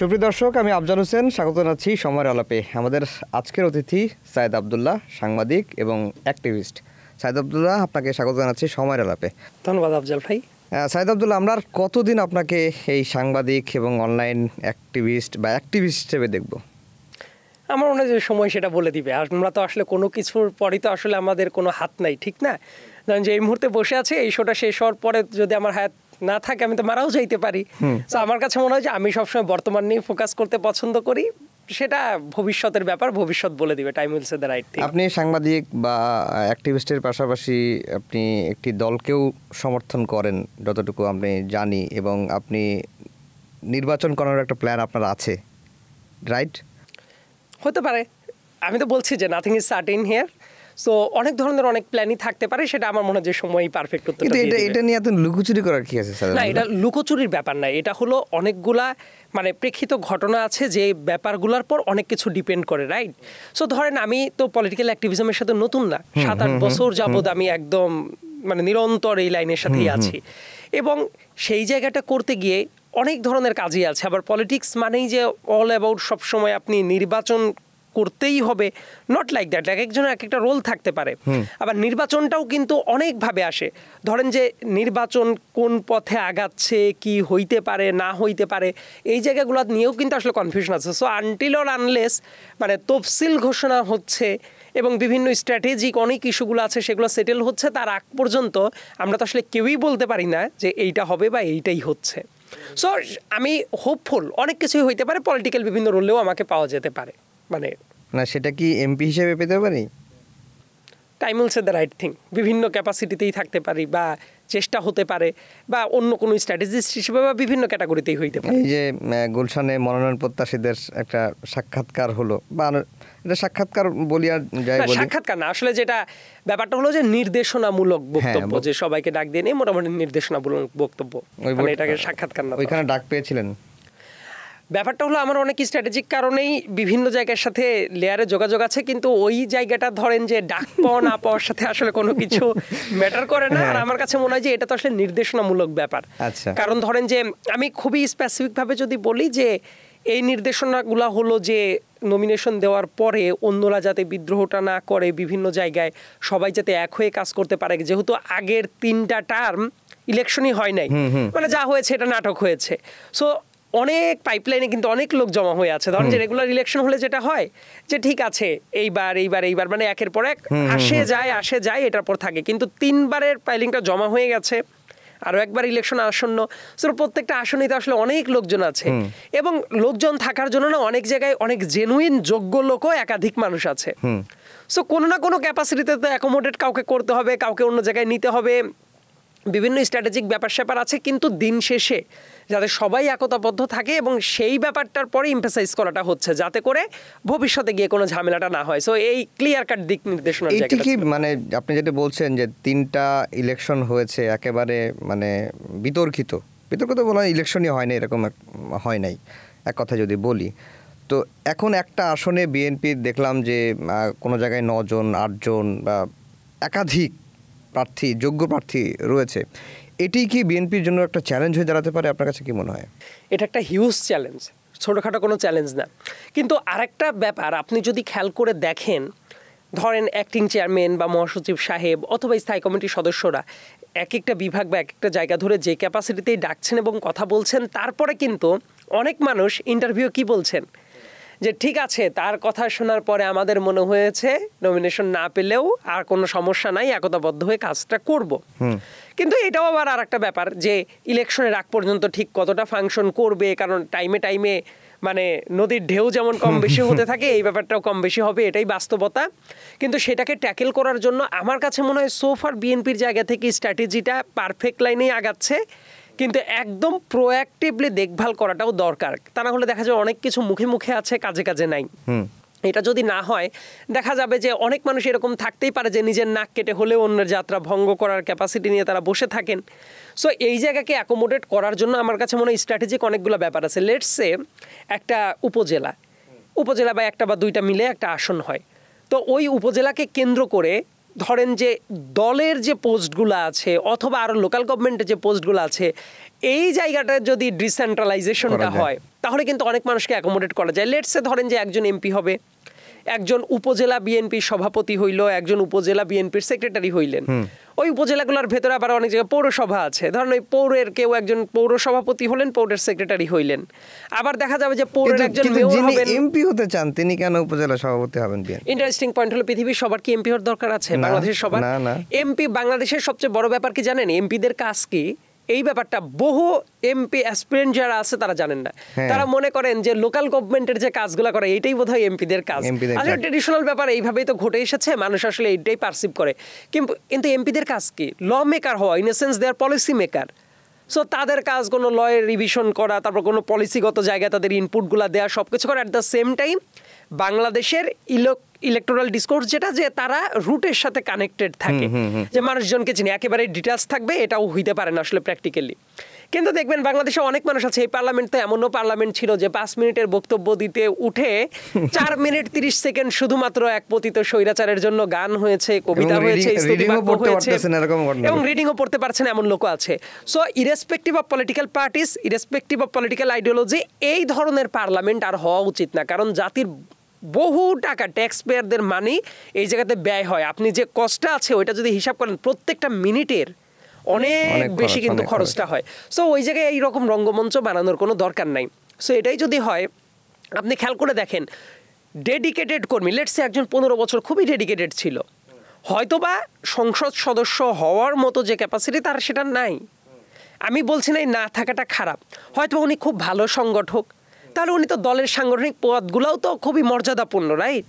সুপ্রিয় দর্শক, আমি আফজাল হোসেন, স্বাগত জানাচ্ছি সময়ের আলাপে। আমাদের আজকের অতিথি সাইদ আব্দুল্লাহ, সাংবাদিক এবং অ্যাক্টিভিস্ট। সাইদ আব্দুল্লাহ, আপনাকে স্বাগত জানাচ্ছি সময়ের আলাপে। ধন্যবাদ আফজাল ভাই। সাইদ আব্দুল্লাহ, আমরা কতদিন আপনাকে এই সাংবাদিক এবং অনলাইন অ্যাক্টিভিস্ট হিসেবে দেখব? আমার মনে হয় যে সময় সেটা বলে দিবে। আমরা তো আসলে কোনো কিছুর পরই তো আসলে আমাদের কোনো হাত নাই, ঠিক না? ধরেন যে এই মুহূর্তে বসে আছে, এই শোটা শেষ হওয়ার পরে যদি আমার হাত না থাকে আমি তো মারাও যাইতে পারি। তো আমার কাছে মনে হয় যে আমি সবসময় বর্তমান নিয়ে ফোকাস করতে পছন্দ করি। সেটা ভবিষ্যতের ব্যাপার, ভবিষ্যৎ বলে দিবে। Time will say the right thing. আপনি সাংবাদিক বা অ্যাক্টিভিস্টের পাশাপাশি আপনি একটি দলকেও সমর্থন করেন যতটুকু আমি জানি, এবং আপনি নির্বাচন করার একটা প্ল্যান আপনার আছে, রাইট? হতে পারে। আমি তো বলছি যে nothing is certain here. So অনেক ধরনের অনেক প্ল্যানই থাকতে পারে, সেটা আমার মনে হয় যে সময়ই পারফেক্ট উত্তর দিয়ে দিবে। এটা নিয়ে এত লুকোচুরি করার কি আছে স্যার? না, এটা লুকোচুরির ব্যাপার না। এটা হলো অনেকগুলা মানে প্রেক্ষিত ঘটনা আছে যে ব্যাপারগুলোর পর অনেক কিছু ডিপেন্ড করে, রাইট? সো ধরেন আমি তো পলিটিক্যাল অ্যাক্টিভিজমের সাথে নতুন না, 7-8 বছর যাবত আমি একদম মানে নিরন্তর এই লাইনের সাথেই আছি, এবং সেই জায়গাটা করতে গিয়ে অনেক ধরনের কাজই আছে। আবার পলিটিক্স মানেই যে অল অ্যাবাউট সবসময় আপনি নির্বাচন করতেই হবে, নট লাইক দ্যাট। এক একজনের এক একটা রোল থাকতে পারে। আবার নির্বাচনটাও কিন্তু অনেকভাবে আসে। ধরেন যে নির্বাচন কোন পথে আগাচ্ছে, কি হইতে পারে না হইতে পারে, এই জায়গাগুলো নিয়েও কিন্তু আসলে কনফিউশন আছে। সো আনটিল অর আনলেস মানে তফসিল ঘোষণা হচ্ছে এবং বিভিন্ন স্ট্র্যাটেজিক অনেক ইস্যুগুলো আছে সেগুলো সেটেল হচ্ছে, তার আগ পর্যন্ত আমরা তো আসলে কেউই বলতে পারি না যে এইটা হবে বা এইটাই হচ্ছে। সো আমি হোপফুল অনেক কিছুই হইতে পারে, পলিটিক্যাল বিভিন্ন রোলেও আমাকে পাওয়া যেতে পারে। মানে না, সেটা কি এমপি হিসেবে পেতে পারি? Time will say the right thing. বিভিন্ন ক্যাপাসিটিতেই থাকতে পারি, বা চেষ্টা হতে পারে, বা অন্য কোনো স্ট্র্যাটেজিস্ট হিসেবে, বা বিভিন্ন ক্যাটাগরিতেই হইতে পারে। এই যে গুলশানে মনোনয়ন প্রত্যাশীদের একটা সাক্ষাৎকার হলো, বা এটা সাক্ষাৎকার বলি আর যাই বলি, সাক্ষাৎকার না আসলে, যেটা ব্যাপারটা হলো যে নির্দেশনামূলক বক্তব্য, যে সবাইকে ডাক দিয়ে নিয়ে মোটামুটি নির্দেশনামূলক বক্তব্য, মানে এটাকে সাক্ষাৎকার না। ওইখানে ডাক পেয়েছিলেন? ব্যাপারটা হলো আমার অনেক স্ট্র্যাটেজিক কারণেই বিভিন্ন জায়গার সাথে লেয়ারে যোগাযোগ আছে, কিন্তু ওই জায়গাটা ধরেন যে ডাক পাওয়া না পাওয়ার সাথে আসলে কোনো কিছু ম্যাটার করে না। আর আমার কাছে মনে হয় যে এটা তো আসলে নির্দেশনামূলক ব্যাপার। কারণ ধরেন যে আমি খুবই স্পেসিফিকভাবে যদি বলি যে এই নির্দেশনাগুলো হলো যে নমিনেশন দেওয়ার পরে অন্যরা যাতে বিদ্রোহটা না করে, বিভিন্ন জায়গায় সবাই যাতে এক হয়ে কাজ করতে পারে। যেহেতু আগের 3টা টার্ম ইলেকশনই হয় নাই, মানে যা হয়েছে এটা নাটক হয়েছে। সো অনেক পাইপলাইনে কিন্তু অনেক লোক জমা হয়ে আছে। ধরেন যে রেগুলার ইলেকশন হলে যেটা হয় যে ঠিক আছে এইবার মানে একের পর এক আসে যায় এটার পর থাকে, কিন্তু 3বারের পাইলিংটা জমা হয়ে গেছে, আরো একবার ইলেকশন আসন্ন। প্রত্যেকটা আসনেই তো আসলে অনেক লোকজন আছে, এবং লোকজন থাকার জন্য না অনেক জায়গায় অনেক জেনুইন যোগ্য লোকও একাধিক মানুষ আছে। সো কোনো না কোনো ক্যাপাসিটিতে তো অ্যাকোমোডেট কাউকে করতে হবে, কাউকে অন্য জায়গায় নিতে হবে, বিভিন্ন স্ট্র্যাটেজিক ব্যাপার স্যাপার আছে। কিন্তু দিন শেষে যাতে সবাই একতাবদ্ধ থাকে, এবং সেই ব্যাপারটার পরে এমফাসাইজ করাটা হচ্ছে যাতে করে ভবিষ্যতে গিয়ে কোনো ঝামেলাটা না হয়। সো এই ক্লিয়ার কাট দিক নির্দেশনার জায়গা কি মানে আপনি যেটা বলছেন যে 3টা ইলেকশন হয়েছে একেবারে মানে বিতর্কিত বলা ইলেকশনই হয় না, এরকম হয় নাই এক কথা যদি বলি। তো এখন একটা আসনে বিএনপি দেখলাম যে কোনো জায়গায় 9 জন 8 জন বা একাধিক প্রার্থী, যোগ্য প্রার্থী রয়েছে। এটি কি বিএনপির জন্য একটা চ্যালেঞ্জ হয়ে দাঁড়াতে পারে? আপনার কাছে কি মনে হয়? এটা একটা হিউজ চ্যালেঞ্জ, ছোটোখাটো কোনো চ্যালেঞ্জ না। কিন্তু আরেকটা ব্যাপার আপনি যদি খেয়াল করে দেখেন, ধরেন অ্যাক্টিং চেয়ারম্যান বা মহাসচিব সাহেব অথবা স্থায়ী কমিটির সদস্যরা এক একটা বিভাগ বা এক একটা জায়গা ধরে যে ক্যাপাসিটিতেই ডাকছেন এবং কথা বলছেন, তারপরে কিন্তু অনেক মানুষ ইন্টারভিউ কি বলছেন যে ঠিক আছে, তার কথা শোনার পরে আমাদের মনে হয়েছে নমিনেশন না পেলেও আর কোনো সমস্যা নাই, একতাবদ্ধ হয়ে কাজটা করব। কিন্তু এটাও আবার আর একটা ব্যাপার যে ইলেকশনের আগ পর্যন্ত ঠিক কতটা ফাংশন করবে, কারণ টাইমে মানে নদীর ঢেউ যেমন কম বেশি হতে থাকে, এই ব্যাপারটাও কম বেশি হবে, এটাই বাস্তবতা। কিন্তু সেটাকে ট্যাকেল করার জন্য আমার কাছে মনে হয় সোফার বিএনপির জায়গা থেকে স্ট্র্যাটেজিটা পারফেক্ট লাইনেই আগাচ্ছে, কিন্তু একদম প্রোঅ্যাক্টিভলি দেখভাল করাটাও দরকার। তা না হলে দেখা যায় অনেক কিছু মুখে মুখে আছে, কাজে কাজে নাই। এটা যদি না হয় দেখা যাবে যে অনেক মানুষ এরকম থাকতেই পারে যে নিজের নাক কেটে হলেও অন্যের যাত্রা ভঙ্গ করার ক্যাপাসিটি নিয়ে তারা বসে থাকেন। সো এই জায়গাকে অ্যাকোমোডেট করার জন্য আমার কাছে মনে হয় স্ট্র্যাটেজিক অনেকগুলো ব্যাপার আছে। লেটস সে একটা উপজেলা বা একটা বা 2টা মিলে একটা আসন হয়, তো ওই উপজেলাকে কেন্দ্র করে ধরেন যে দলের যে পোস্টগুলো আছে অথবা আরও লোকাল গভর্নমেন্টের যে পোস্টগুলো আছে, এই জায়গাটা যদি ডিসেন্ট্রালাইজেশনটা হয়, তাহলে কিন্তু অনেক মানুষকে অ্যাকোমোডেট করা যায়। লেটসে ধরেন যে একজন এমপি হবে, একজন উপজেলা বিএনপির সভাপতি হইল, একজন উপজেলা বিএনপির সেক্রেটারি হইলেন। ওই উপজেলাগুলোর ভেতরে আবার অনেক জায়গায় পৌরসভা আছে, ধরেন ওই পৌরের কেউ একজন পৌর সভাপতি হলেন, পৌরের সেক্রেটারি হইলেন। আবার দেখা যাবে যে পৌরের একজন মেয়র হবেন। এমপি হতে চান তিনি কেন উপজেলা সভাপতি হবেন? ইন্টারেস্টিং পয়েন্ট হলো পৃথিবীর সবার কি এমপি হওয়ার দরকার আছে? বাংলাদেশের সবার এমপি? বাংলাদেশের সবচেয়ে বড় ব্যাপার কি জানেন? এমপিদের কাজ কি? এই ব্যাপারটা বহু এমপি অ্যাসপিরেন্ট যারা আছে তারা জানেন না। তারা মনে করেন যে লোকাল গভর্নমেন্টের যে কাজগুলো করে এটাই বোধহয় এমপিদের কাজ। আসলে ট্রেডিশনাল ব্যাপার এইভাবেই তো ঘটে এসেছে, মানুষ আসলে এইটাই পারসিভ করে। কিন্তু এমপিদের কাজ কি? ল মেকার হওয়া, in a sense they are policy maker. So তাদের কাজ কোনো লয়ের রিভিশন করা, তারপর কোনো পলিসিগত জায়গায় তাদের ইনপুটগুলো দেওয়া, সব কিছু করা। অ্যাট দ্য সেম টাইম বাংলাদেশের ইলেকটোরাল ডিসকোর্স যেটা, যে তারা রুটের সাথে কানেক্টেড থাকে, যে মানুষজনকে চিনি, একেবারে ডিটেলস থাকবে এটাও হইতে পারে না আসলে প্র্যাকটিক্যালি। কিন্তু দেখবেন বাংলাদেশে অনেক মানুষ আছে, এই পার্লামেন্ট তো এমনও পার্লামেন্ট ছিল যে 5 মিনিটের বক্তব্য দিতে উঠে 4 মিনিট 30 সেকেন্ড শুধুমাত্র এক পতিত স্বৈরাচারের জন্য গান হয়েছে, কবিতা হয়েছে, স্তুতিবাক্য হয়েছে, এবং রিডিংও পড়তে পারছেন এমন লোক আছে। So irrespective of political parties, irrespective of political ideology, এই ধরনের পার্লামেন্ট আর হওয়া উচিত না। কারণ জাতির বহু টাকা ট্যাক্স পেয়ারদের মানি এই জায়গাতে ব্যয় হয়। আপনি যে কষ্টটা আছে ওইটা যদি হিসাব করেন, প্রত্যেকটা মিনিটের অনেক বেশি কিন্তু খরচটা হয়। সো ওই জায়গায় এইরকম রঙ্গমঞ্চ বানানোর কোনো দরকার নাই। সো এটাই যদি হয়, আপনি খেয়াল করে দেখেন ডেডিকেটেড কর্মী, লেটসে একজন 15 বছর খুবই ডেডিকেটেড ছিল, হয়তোবা সংসদ সদস্য হওয়ার মতো যে ক্যাপাসিটি তার সেটা নাই। আমি বলছি না না থাকাটা খারাপ, হয়তো উনি খুব ভালো সংগঠক, তাহলে উনি তো দলের সাংগঠনিক পদগুলোও তো খুবই মর্যাদাপূর্ণ, রাইট?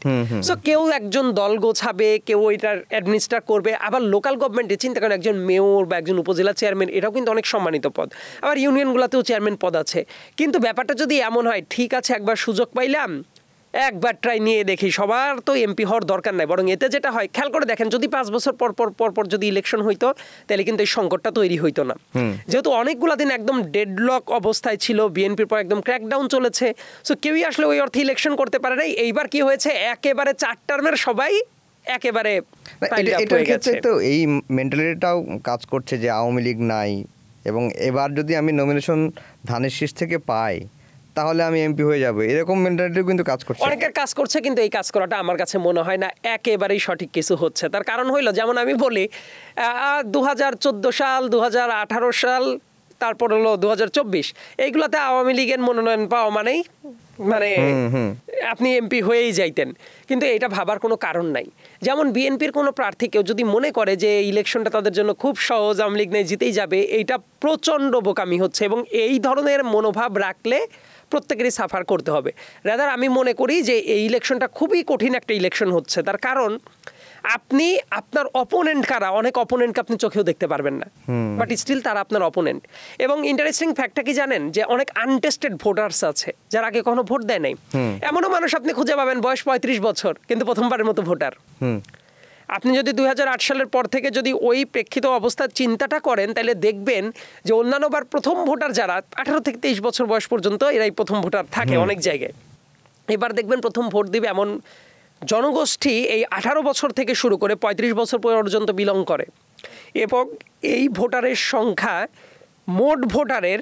সো কেউ একজন দল গোছাবে, কেউ এটার অ্যাডমিনিস্ট্রার করবে। আবার লোকাল গভর্নমেন্টে চিন্তা করেন একজন মেয়র বা একজন উপজেলা চেয়ারম্যান, এটাও কিন্তু অনেক সম্মানিত পদ। আবার ইউনিয়নগুলোতেও চেয়ারম্যান পদ আছে। কিন্তু ব্যাপারটা যদি এমন হয়, ঠিক আছে একবার সুযোগ পাইলাম, একবার ট্রাই নিয়ে দেখি, সবার তো এমপি হওয়ার দরকার নাই। বরং এতে যেটা হয়, খেয়াল করে দেখেন, যদি 5 বছর পর যদি ইলেকশন হইতো, তাহলে কিন্তু এই সংকটটা তৈরি হইতো না। যেহেতু অনেকগুলো দিন একদম ডেডলক অবস্থায় ছিল, বিএনপির পর একদম ক্র্যাকডাউন চলেছে, সো কেউই আসলে ওই অর্থে ইলেকশন করতে পারে নাই। এইবার কি হয়েছে, একেবারে 4 টার্মের সবাই একেবারে এটার ক্ষেত্রে তো এই মেন্টালিটিটাও কাজ করছে যে আওয়ামী লীগ নাই, এবং এবার যদি আমি নমিনেশন ধানের শীষ থেকে পাই তাহলে আমি এমপি হয়ে যাবো, এরকম মেন্টালিটিও কিন্তু কাজ করছে, অনেকের কাজ করছে। কিন্তু এই কাজ করাটা আমার কাছে মনে হয় না একেবারেই সঠিক কিছু হচ্ছে। তার কারণ হইল, যেমন আমি বলি 2014 সাল, 2018 সাল, তারপর হলো 2024, এইগুলাতে আওয়ামী লীগের মনোনয়ন পাওয়া মানে আপনি এমপি হয়েই যাইতেন। কিন্তু এটা ভাবার কোনো কারণ নাই। যেমন বিএনপির কোনো প্রার্থী কেউ যদি মনে করে যে ইলেকশনটা তাদের জন্য খুব সহজ, আওয়ামী লীগ নেই জিতেই যাবে, এইটা প্রচণ্ড বোকামি হচ্ছে। এবং এই ধরনের মনোভাব রাখলে প্রত্যেকেরই সাফার করতে হবে। রাদার আমি মনে করি যে এই ইলেকশনটা খুবই কঠিন একটা ইলেকশন হচ্ছে। তার কারণ আপনি আপনার অপোনেন্ট কারা, অনেক অপোনেন্টকে আপনি চোখেও দেখতে পারবেন না, বাট স্টিল তারা আপনার অপোনেন্ট। এবং ইন্টারেস্টিং ফ্যাক্টটা কি জানেন, যে অনেক আনটেস্টেড ভোটার্স আছে যারা আগে কখনো ভোট দেয় নাই। এমনও মানুষ আপনি খুঁজে পাবেন বয়স 35 বছর কিন্তু প্রথমবারের মতো ভোটার। আপনি যদি 2008 সালের পর থেকে যদি ওই প্রেক্ষিত অবস্থার চিন্তাটা করেন, তাহলে দেখবেন যে অন্যান্যবার প্রথম ভোটার যারা 18 থেকে 23 বছর বয়স পর্যন্ত, এরাই প্রথম ভোটার থাকে অনেক জায়গায়। এবার দেখবেন প্রথম ভোট দিবে এমন জনগোষ্ঠী এই 18 বছর থেকে শুরু করে 35 বছর পর্যন্ত বিলং করে, এবং এই ভোটারের সংখ্যা মোট ভোটারের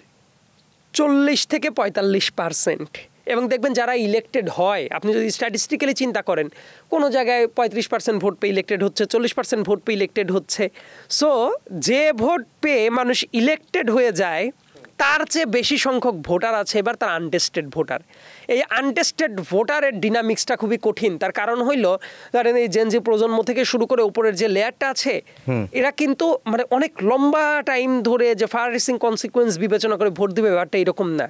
40 থেকে 45%। এবং দেখবেন যারা ইলেক্টেড হয়, আপনি যদি স্ট্যাটিস্টিক্যালি চিন্তা করেন, কোনো জায়গায় 35% ভোট পেয়ে ইলেক্টেড হচ্ছে, 40% ভোট পেয়ে ইলেক্টেড হচ্ছে। সো যে ভোট পেয়ে মানুষ ইলেক্টেড হয়ে যায়, তার চেয়ে বেশি সংখ্যক ভোটার আছে এবার তার আনটেস্টেড ভোটার। এই আনটেস্টেড ভোটারের ডিনামিক্সটা খুবই কঠিন। তার কারণ হইল, ধরেন এই জেনজি প্রজন্ম থেকে শুরু করে উপরের যে লেয়ারটা আছে, এরা কিন্তু মানে অনেক লম্বা টাইম ধরে যে ফার রেসিং কনসিকুয়েন্স বিবেচনা করে ভোট দিবে, ব্যাপারটা এরকম না।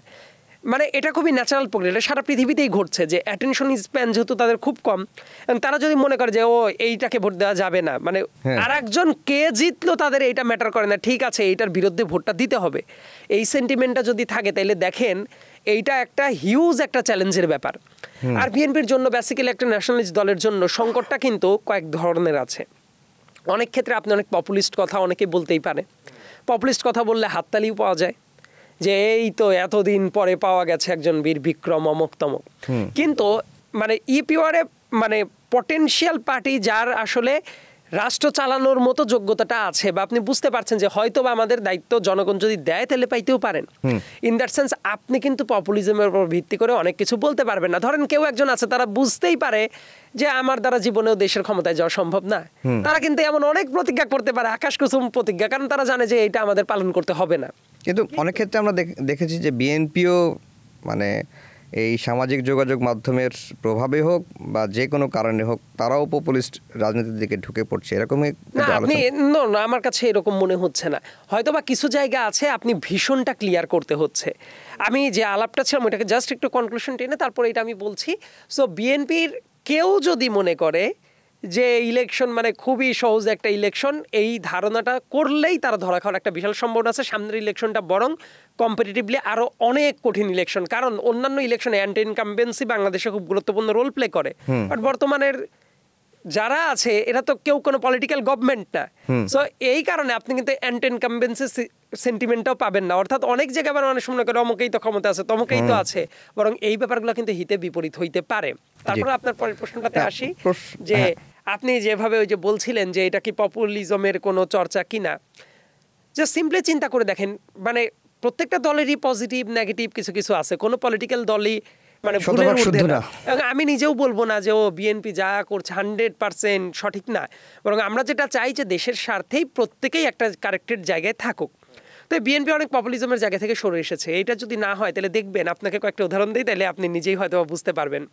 মানে এটা খুবই ন্যাচারাল প্রক্রিয়া, এটা সারা পৃথিবীতেই ঘটছে। যে অ্যাটেনশন স্প্যান যেহেতু তাদের খুব কম, তারা যদি মনে করে যে ও এইটাকে ভোট দেওয়া যাবে না, মানে আর একজন কে জিতলো তাদের এইটা ম্যাটার করে না, ঠিক আছে এইটার বিরুদ্ধে ভোটটা দিতে হবে, এই সেন্টিমেন্টটা যদি থাকে, তাহলে দেখেন এইটা একটা হিউজ একটা চ্যালেঞ্জের ব্যাপার। আর বিএনপির জন্য বেসিক্যালি একটা ন্যাশনালিস্ট দলের জন্য সংকটটা কিন্তু কয়েক ধরনের আছে। অনেক ক্ষেত্রে আপনি অনেক পপুলিস্ট কথা অনেকে বলতেই পারে, পপুলিস্ট কথা বললে হাততালিও পাওয়া যায়, যে এই তো এতদিন পরে পাওয়া গেছে একজন বীর বিক্রম অমুক তমুক। কিন্তু মানে ইপিওয়ারে মানে পটেনশিয়াল পার্টি যার আসলে রাষ্ট্র চালানোর মতো যোগ্যতাটা আছে বা আপনি বুঝতে পারছেন যে হয়তো বা আমাদের দায়িত্ব জনগণ যদি দেয় তাহলে পাইতেও পারেন। ইন দ্যাট সেন্স আপনি কিন্তু পপুলিজমের উপর ভিত্তি করে অনেক কিছু বলতে পারবেন না। ধরেন কেউ একজন আছে তারা বুঝতেই পারে যে আমার দ্বারা জীবনেও দেশের ক্ষমতায় যাওয়া সম্ভব না, তারা কিন্তু এমন অনেক প্রতিজ্ঞা করতে পারে, আকাশ কুসুম প্রতিজ্ঞা, কারণ তারা জানে যে এটা আমাদের পালন করতে হবে না। কিন্তু অনেক ক্ষেত্রে আমরা দেখেছি যে বিএনপিও মানে এই সামাজিক যোগাযোগ মাধ্যমের প্রভাবে হোক বা যে কোনো কারণে হোক তারাও পপুলিস্ট রাজনীতির দিকে ঢুকে পড়ছে, এরকমই না আপনি না, আমার কাছে এরকম মনে হচ্ছে না। হয়তো বা কিছু জায়গা আছে আপনি ভীষণটা ক্লিয়ার করতে হচ্ছে। আমি যে আলাপটা ছিলাম ওইটাকে জাস্ট একটু কনক্লুশন টেনে তারপরে এটা আমি বলছি। সো বিএনপির কেউ যদি মনে করে যে ইলেকশন মানে খুবই সহজ একটা ইলেকশন, এই ধারণাটা করলেই তারা ধরা খাওয়ার একটা বিশাল সম্ভাবনা আছে। সামনের ইলেকশনটা বরং কম্পিটিটিভলি আরো অনেক কঠিন ইলেকশন, কারণ অন্যান্য ইলেকশনে অ্যান্টি ইনকামবেন্সি বাংলাদেশে খুব গুরুত্বপূর্ণ রোল প্লে করে, বাট বর্তমানের যারা আছে এরা তো কেউ কোনো পলিটিক্যাল গভর্নমেন্ট না। সো এই কারণে আপনি কিন্তু অ্যান্টি ইনকামবেন্সি সেন্টিমেন্টটাও পাবেন না। অর্থাৎ অনেক জায়গায় আবার মানুষ মনে করে অমুকেই তো ক্ষমতা আছে, তমুকেই তো আছে, বরং এই ব্যাপারগুলো কিন্তু হিতে বিপরীত হইতে পারে। তারপরে আপনার পরের প্রশ্নটাতে আসি যে আপনি যেভাবে ওই যে বলছিলেন যে এটা কি পপুলিজমের কোনো চর্চা কিনা, যে সিম্পলি চিন্তা করে দেখেন, মানে প্রত্যেকটা দলেরই পজিটিভ নেগেটিভ কিছু কিছু আছে, কোনো পলিটিক্যাল দলই মানে ভুলের ঊর্ধ্বে না। আমি নিজেও বলবো না যে ও বিএনপি যা করছে 100% সঠিক না, বরং আমরা যেটা চাই যে দেশের স্বার্থেই প্রত্যেকেই একটা কারেক্টেড জায়গায় থাকুক। তো বিএনপি অনেক পপুলিজমের জায়গা থেকে সরে এসেছে। এটা যদি না হয় তাহলে দেখবেন, আপনাকে কয়েকটা উদাহরণ দিই তাহলে আপনি নিজেই হয়তো বুঝতে পারবেন।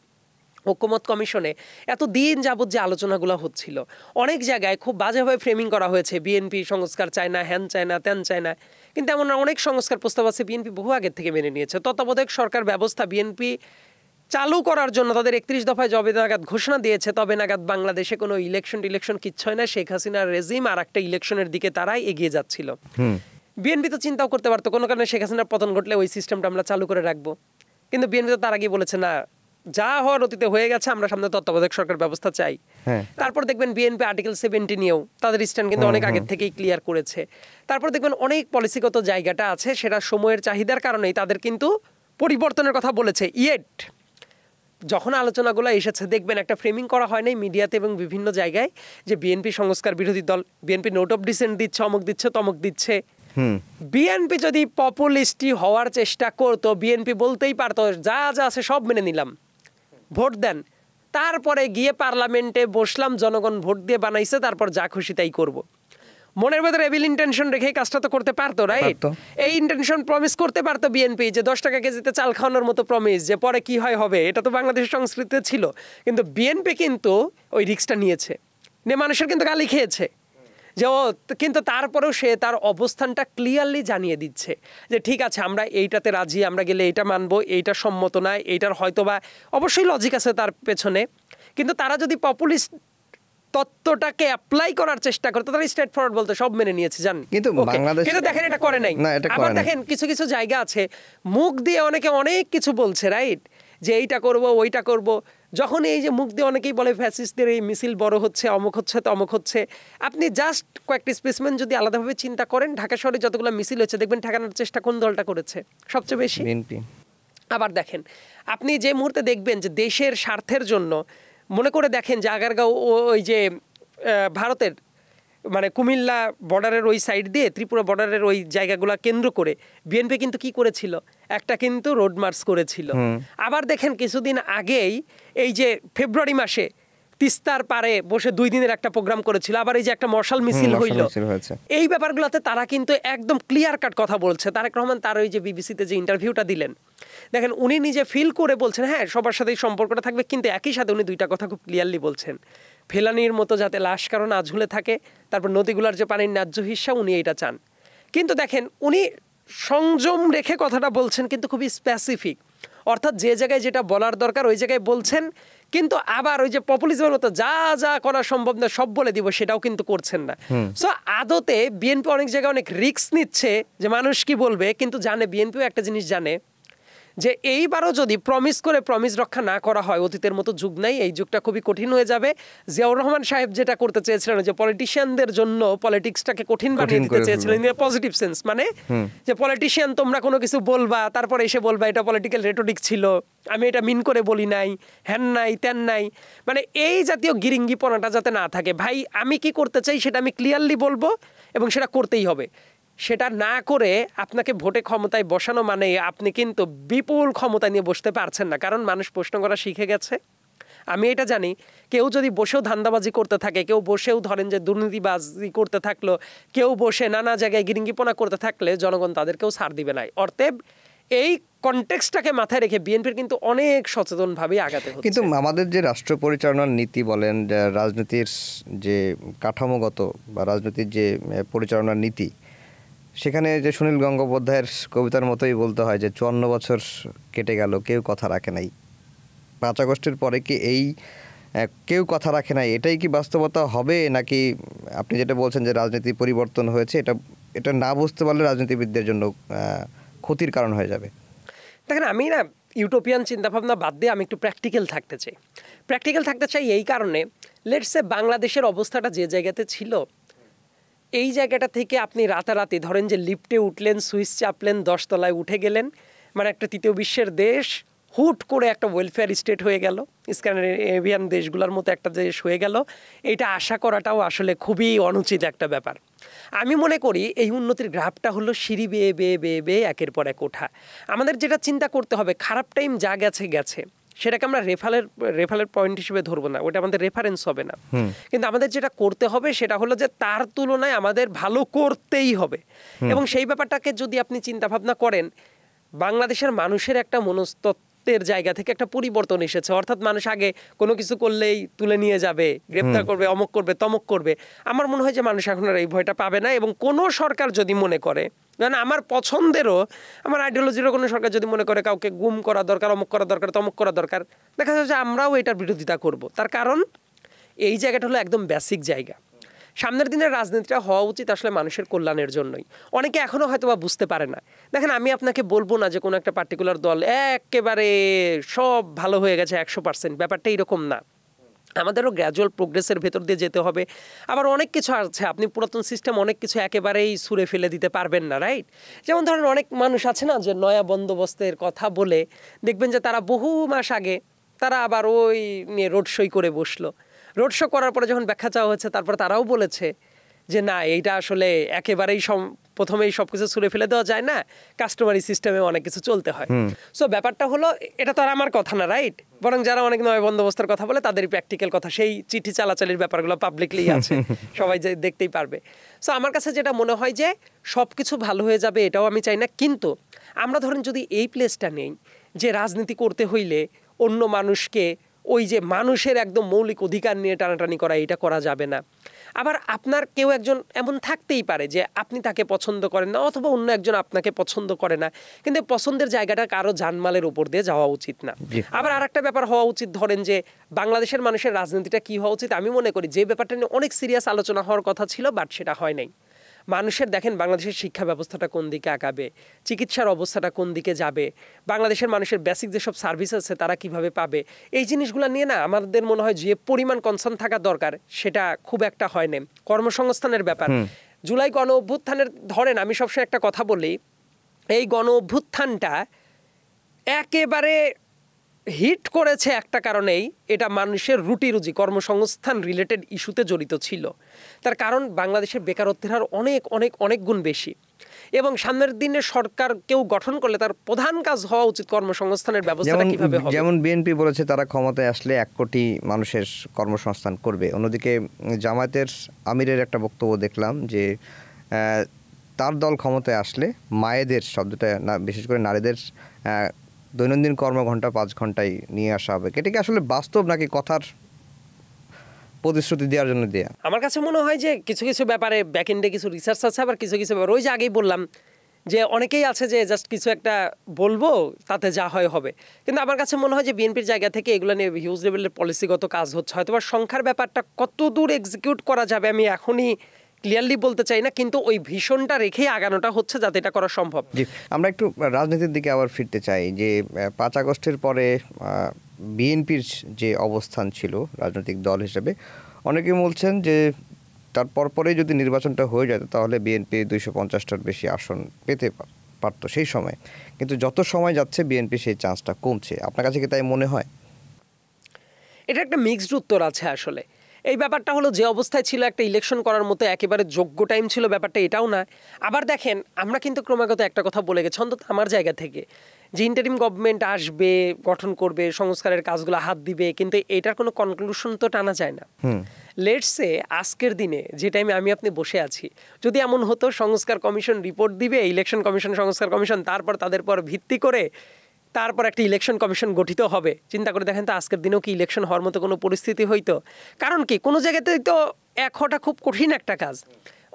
ঐকমত্য কমিশনে এত দিন যাবত যে আলোচনাগুলো হচ্ছিল, অনেক জায়গায় খুব বাজেভাবে ফ্রেমিং করা হয়েছে, বিএনপি সংস্কার চায় না, হ্যান চায় না, ত্যান চায় না, কিন্তু এমন অনেক সংস্কার প্রস্তাব আছে বিএনপি বহু আগের থেকে মেনে নিয়েছে। তত্ত্বাবধায়ক সরকার ব্যবস্থা বিএনপি চালু করার জন্য তাদের 31 দফায় যবে নাগাদ ঘোষণা দিয়েছে তবে নাগাদ বাংলাদেশে কোনো ইলেকশন কিচ্ছু হয় না, শেখ হাসিনার রেজিম আর একটা ইলেকশনের দিকে তারাই এগিয়ে যাচ্ছিল। বিএনপি তো চিন্তাও করতে পারতো কোনো কারণে শেখ হাসিনার পতন ঘটলে ওই সিস্টেমটা আমরা চালু করে রাখবো, কিন্তু বিএনপি তো তার আগে বলেছে না, যা হওয়ার অতীতে হয়ে গেছে, আমরা সামনে তত্ত্বাবধায়ক সরকার ব্যবস্থা চাই। তারপর দেখবেন বিএনপি আর্টিকেল 70 নিয়েও তাদের স্ট্যান্ড কিন্তু অনেক আগের থেকেই ক্লিয়ার করেছে। তারপর দেখবেন অনেক পলিসিগত জায়গাটা আছে সেটা সময়ের চাহিদার কারণেই তাদের কিন্তু পরিবর্তনের কথা বলেছে। ইয়েট যখন আলোচনাগুলো এসেছে দেখবেন একটা ফ্রেমিং করা হয় নাই মিডিয়াতে এবং বিভিন্ন জায়গায় যে বিএনপি সংস্কার বিরোধী দল, বিএনপি নোট অফ ডিসেন্ট দিচ্ছে, অমুক দিচ্ছে, তমুক দিচ্ছে। বিএনপি যদি পপুলিস্টি হওয়ার চেষ্টা করতো, বিএনপি বলতেই পারতো যা যা আছে সব মেনে নিলাম, ভোট দেন, তারপরে গিয়ে পার্লামেন্টে বসলাম, জনগণ ভোট দিয়ে বানাইছে, তারপর যা খুশি তাই করব। মনের ভেতরে এভিল ইন্টেনশন রেখে কাজটা তো করতে পারতো, রাইট? এই ইন্টেনশন প্রমিস করতে পারতো বিএনপি যে 10 টাকা কেজিতে চাল খাওয়ানোর মতো প্রমিস, যে পরে কি হয় হবে, এটা তো বাংলাদেশের সংস্কৃতিতে ছিল। কিন্তু বিএনপি কিন্তু ওই রিস্কটা নিয়েছে, নিয়ে মানুষের কিন্তু গালি খেয়েছে যে ও, কিন্তু তারপরেও সে তার অবস্থানটা ক্লিয়ারলি জানিয়ে দিচ্ছে যে ঠিক আছে আমরা এইটাতে রাজি, আমরা গেলে এইটা মানবো, এইটা সম্মত নয়, এইটার হয়তোবা অবশ্যই লজিক আছে তার পেছনে, কিন্তু তারা যদি পপুলিস্ট তত্ত্বটাকে অ্যাপ্লাই করার চেষ্টা করতো তারা স্ট্রেট ফরওয়ার্ড বলতে সব মেনে নিয়েছে, জান। কিন্তু বাংলাদেশে দেখেন এটা করে নাই। আবার দেখেন কিছু কিছু জায়গা আছে মুখ দিয়ে অনেকে অনেক কিছু বলছে, রাইট, যে এইটা করব ওইটা করব। যখন এই যে মুখ দিয়ে অনেকেই বলে ফ্যাসিস্টদের এই মিছিল বড় হচ্ছে, অমুক হচ্ছে, তমুক হচ্ছে, আপনি জাস্ট কয়েকটি স্পেসিমেন যদি আলাদাভাবে চিন্তা করেন, ঢাকা শহরে যতগুলো মিছিল হচ্ছে দেখবেন ঠেকানোর চেষ্টা কোন দলটা করেছে সবচেয়ে বেশি? বিএনপি। আবার দেখেন আপনি যে মুহূর্তে দেখবেন যে দেশের স্বার্থের জন্য, মনে করে দেখেন যে আগারগাঁও ওই যে ভারতের মানে কুমিল্লা বর্ডারের ওই সাইড দিয়ে ত্রিপুরা বর্ডারের ওই জায়গাগুলো কেন্দ্র করে বিএনপি কিন্তু কি করেছিল, একটা কিন্তু রোড মার্চ করেছিল। আবার দেখেন কিছুদিন আগেই এই যে ফেব্রুয়ারি মাসে তিস্তার পারে বসে 2 দিনের একটা প্রোগ্রাম করেছিল, আবার এই যে একটা মশাল মিছিল হইল, এই ব্যাপারগুলোতে তারা কিন্তু একদম ক্লিয়ার কাট কথা বলছে। তারেক রহমান তার ওই যে বিবিসিতে যে ইন্টারভিউটা দিলেন, দেখেন উনি নিজে ফিল করে বলছেন হ্যাঁ সবার সাথেই সম্পর্কটা থাকবে, কিন্তু একই সাথে উনি 2টা কথা খুব ক্লিয়ারলি বলছেন, ফেলানির মতো যাতে লাশ কারণ না ঝুলে থাকে, তারপর নদীগুলার যে পানির ন্যায্য হিস্সা উনি এটা চান। কিন্তু দেখেন উনি সংযম রেখে কথাটা বলছেন, কিন্তু খুবই স্পেসিফিক, অর্থাৎ যে জায়গায় যেটা বলার দরকার ওই জায়গায় বলছেন, কিন্তু আবার ওই যে পপুলিজমের মতো যা যা করা সম্ভব না সব বলে দিব সেটাও কিন্তু করছেন না। সো আদতে বিএনপি অনেক জায়গায় অনেক রিস্ক নিচ্ছে যে মানুষ কি বলবে, কিন্তু জানে বিএনপিও একটা জিনিস জানে যে এইবারও যদি প্রমিস করে প্রমিস রক্ষা না করা হয়, অতীতের মতো যুগ নাই, এই যুগটা খুবই কঠিন হয়ে যাবে। জিয়াউর রহমান সাহেব যেটা করতে চেয়েছিলেন যে পলিটিশিয়ানদের জন্য পলিটিক্সটাকে কঠিন বানিয়ে দিতে চেয়েছিলেন, পজিটিভ সেন্স, মানে যে পলিটিশিয়ান তোমরা কোনো কিছু বলবা তারপরে এসে বলবা এটা পলিটিক্যাল রেটোরিক ছিল, আমি এটা মিন করে বলি নাই, হ্যান নাই ত্যান নাই, মানে এই জাতীয় গিরিঙ্গিপনাটা যাতে না থাকে। ভাই আমি কি করতে চাই সেটা আমি ক্লিয়ারলি বলবো এবং সেটা করতেই হবে। সেটা না করে আপনাকে ভোটে ক্ষমতায় বসানো মানে আপনি কিন্তু বিপুল ক্ষমতা নিয়ে বসতে পারছেন না, কারণ মানুষ প্রশ্ন করা শিখে গেছে। আমি এটা জানি, কেউ যদি বসেও ধান্দাবাজি করতে থাকে, কেউ বসেও ধরেন যে দুর্নীতিবাজি করতে থাকলো, কেউ বসে নানা জায়গায় গিরিঙ্গিপনা করতে থাকলে জনগণ তাদেরকেও ছাড় দিবে না। অতএব এই কনটেক্সটটাকে মাথায় রেখে বিএনপির কিন্তু অনেক সচেতনভাবেই আগাতে হচ্ছে। কিন্তু আমাদের যে রাষ্ট্র পরিচালনার নীতি বলেন, রাজনীতির যে কাঠামোগত বা রাজনীতির যে পরিচালনার নীতি, সেখানে যে সুনীল গঙ্গোপাধ্যায়ের কবিতার মতোই বলতে হয় যে 54 বছর কেটে গেল কেউ কথা রাখে নাই। 5 আগস্টের পরে কি এই কেউ কথা রাখে নাই এটাই কি বাস্তবতা হবে, নাকি আপনি যেটা বলছেন যে রাজনীতি পরিবর্তন হয়েছে, এটা না বুঝতে পারলে রাজনীতিবিদদের জন্য ক্ষতির কারণ হয়ে যাবে? দেখেন, আমি না ইউটোপিয়ান চিন্তাভাবনা বাদ দিয়ে আমি একটু প্র্যাকটিক্যাল থাকতে চাই এই কারণে, লেটস সে বাংলাদেশের অবস্থাটা যে জায়গাতে ছিল, এই জায়গাটা থেকে আপনি রাতারাতি ধরেন যে লিফটে উঠলেন, সুইচ চাপলেন, 10 তলায় উঠে গেলেন, মানে একটা তৃতীয় বিশ্বের দেশ হুট করে একটা ওয়েলফেয়ার স্টেট হয়ে গেল, স্ক্যান্ডিনেভিয়ান দেশগুলোর মতো একটা দেশ হয়ে গেল, এটা আশা করাটাও আসলে খুবই অনুচিত একটা ব্যাপার। আমি মনে করি এই উন্নতির গ্রাফটা হলো সিঁড়ি বেয়ে বেয়ে বেয়ে বেয়ে একের পর এক ওঠা। আমাদের যেটা চিন্তা করতে হবে, খারাপ টাইম যা গেছে সেটাকে আমরা রেফারের পয়েন্ট হিসেবে ধরবো না, ওটা আমাদের রেফারেন্স হবে না। কিন্তু আমাদের যেটা করতে হবে সেটা হলো যে তার তুলনায় আমাদের ভালো করতেই হবে। এবং সেই ব্যাপারটাকে যদি আপনি চিন্তা ভাবনা করেন, বাংলাদেশের মানুষের একটা মনস্তত্ত্বের জায়গা থেকে একটা পরিবর্তন এসেছে। অর্থাৎ মানুষ আগে কোনো কিছু করলেই তুলে নিয়ে যাবে, গ্রেপ্তার করবে, অমক করবে, তমক করবে। আমার মনে হয় যে মানুষ এখন আর এই ভয়টা পাবে না। এবং কোনো সরকার যদি মনে করে, মানে আমার পছন্দেরও, আমার আইডিওলজিরও কোনো সরকার যদি মনে করে কাউকে গুম করা দরকার, অমক করা দরকার, তমক করা দরকার, দেখা যাচ্ছে যে আমরাও এটার বিরোধিতা করব। তার কারণ এই জায়গাটা হলো একদম বেসিক জায়গা। সামনের দিনের রাজনীতিটা হওয়া উচিত আসলে মানুষের কল্যাণের জন্যই। অনেকে এখনও হয়তো বা বুঝতে পারে না। দেখেন, আমি আপনাকে বলবো না যে কোনো একটা পার্টিকুলার দল একেবারে সব ভালো হয়ে গেছে 100%, ব্যাপারটা এরকম না। আমাদেরও গ্র্যাজুয়াল প্রোগ্রেসের ভেতর দিয়ে যেতে হবে। আবার অনেক কিছু আছে, আপনি পুরাতন সিস্টেম অনেক কিছু একেবারেই ছুঁড়ে ফেলে দিতে পারবেন না, রাইট? যেমন ধরেন অনেক মানুষ আছে না যে নয়া বন্দোবস্তের কথা বলে দেখবেন যে তারা বহু মাস আগে তারা আবার ওই নিয়ে রোড শো করে বসলো। রোড শো করার পরে যখন ব্যাখ্যা চাওয়া হচ্ছে, তারপর তারাও বলেছে যে না, এইটা আসলে একেবারেই প্রথমেই সবকিছু ছুঁড়ে ফেলে দেওয়া যায় না, কাস্টমারি সিস্টেমে অনেক কিছু চলতে হয়। সো ব্যাপারটা হলো, এটা তো আর আমার কথা না, রাইট? বরং যারা অনেক নয় বন্দোবস্তের কথা বলে তাদেরই প্র্যাকটিক্যাল কথা, সেই চিঠি চালাচালির ব্যাপারগুলো পাবলিকলি আছে, সবাই যে দেখতেই পারবে। সো আমার কাছে যেটা মনে হয় যে সব কিছু ভালো হয়ে যাবে এটাও আমি চাই না। কিন্তু আমরা ধরেন যদি এই প্লেসটা নেই যে রাজনীতি করতে হইলে অন্য মানুষকে, ওই যে মানুষের একদম মৌলিক অধিকার নিয়ে টানাটানি করা, এটা করা যাবে না। আবার আপনার কেউ একজন এমন থাকতেই পারে যে আপনি তাকে পছন্দ করেন না, অথবা অন্য একজন আপনাকে পছন্দ করে না, কিন্তু পছন্দের জায়গাটা কারো জানমালের উপর দিয়ে যাওয়া উচিত না। আবার আরেকটা ব্যাপার হওয়া উচিত, ধরেন যে বাংলাদেশের মানুষের রাজনীতিটা কি হওয়া উচিত। আমি মনে করি যে ব্যাপারটা নিয়ে অনেক সিরিয়াস আলোচনা হওয়ার কথা ছিল, বাট সেটা হয় নাই। মানুষের দেখেন বাংলাদেশের শিক্ষা ব্যবস্থাটা কোন দিকে আগাবে, চিকিৎসার অবস্থাটা কোন দিকে যাবে, বাংলাদেশের মানুষের বেসিক যেসব সার্ভিস আছে তারা কিভাবে পাবে, এই জিনিসগুলো নিয়ে না আমাদের মনে হয় যে পরিমাণ কনসার্ন থাকা দরকার সেটা খুব একটা হয় না। কর্মসংস্থানের ব্যাপার, জুলাই গণ অভ্যুত্থানের ধরেন, আমি সবসময় একটা কথা বলি, এই গণ অভ্যুত্থানটা একেবারে হিট করেছে একটা কারণেই, এটা মানুষের রুটি রুজি কর্মসংস্থান রিলেটেড ইস্যুতে জড়িত ছিল। তার কারণ বাংলাদেশের বেকারত্বের হার অনেক অনেক অনেক গুণ বেশি, এবং সামনের দিনে সরকার কেউ গঠন করলে তার প্রধান কাজ হওয়া উচিত কর্মসংস্থানের ব্যবস্থা কিভাবে হবে। যেমন বিএনপি বলেছে তারা ক্ষমতায় আসলে 1 কোটি মানুষের কর্মসংস্থান করবে। অন্যদিকে জামায়াতের আমিরের একটা বক্তব্য দেখলাম যে তার দল ক্ষমতায় আসলে মায়েদের, শব্দটা না, বিশেষ করে নারীদের দৈনন্দিন কর্মঘণ্টা 5 ঘন্টায় নিয়ে আসা হবে। এটা কি আসলে বাস্তব নাকি কথার প্রতিশ্রুতি দেওয়ার জন্য দেয়া? আমার কাছে মনে হয় যে কিছু কিছু ব্যাপারে ব্যাক এন্ডে কিছু রিসার্চ আছে, আবার কিছু কিছু ব্যাপার ওই যে আগেই বললাম যে অনেকেই আছে যে জাস্ট কিছু একটা বলবো তাতে যা হয় হবে। কিন্তু আমার কাছে মনে হয় যে বিএনপির জায়গা থেকে এগুলো নিয়ে হিউজ লেভেলের পলিসিগত কাজ হচ্ছে। হয়তো বা সংখ্যার ব্যাপারটা কত দূর এক্সিকিউট করা যাবে আমি এখনই ক্লিয়ারলি বলতে চাই না, কিন্তু ওই ভীষণটা রেখেই আগানোটা হচ্ছে যাতে এটা করা সম্ভব। জি, আমরা একটু রাজনীতির দিকে আবার ফিরতে চাই যে 5 আগস্টের পরে বিএনপির যে অবস্থান ছিল রাজনৈতিক দল হিসেবে, অনেকে বলছেন যে তার পরপরেই যদি নির্বাচনটা হয়ে যেত তাহলে বিএনপি 250টার বেশি আসন পেতে পারতো সেই সময়, কিন্তু যত সময় যাচ্ছে বিএনপি সেই চান্সটা কমছে। আপনার কাছে কি তাই মনে হয়? এটা একটা মিক্সড উত্তর আছে আসলে। এই ব্যাপারটা হলো যে অবস্থায় ছিল একটা ইলেকশন করার মতো একেবারে যোগ্য টাইম ছিল, ব্যাপারটা এটাও না। আবার দেখেন, আমরা কিন্তু ক্রমাগত একটা কথা বলে গেছি অন্তত আমার জায়গা থেকে, যে ইন্টারিম গভর্নমেন্ট আসবে, গঠন করবে, সংস্কারের কাজগুলো হাত দিবে, কিন্তু এটার কোনো কনক্লুশন তো টানা যায় না। লেটস সে আজকের দিনে যে টাইমে আমি আপনি বসে আছি, যদি এমন হতো সংস্কার কমিশন রিপোর্ট দিবে, ইলেকশন কমিশন, সংস্কার কমিশন, তারপর তাদের পর ভিত্তি করে তারপর একটা ইলেকশন কমিশন গঠিত হবে, চিন্তা করে দেখেন তো আজকের দিনেও কি ইলেকশন হওয়ার মতো কোনো পরিস্থিতি হইতো? কারণ কি, কোনো জায়গাতেই তো এক হওয়াটা খুব কঠিন একটা কাজ।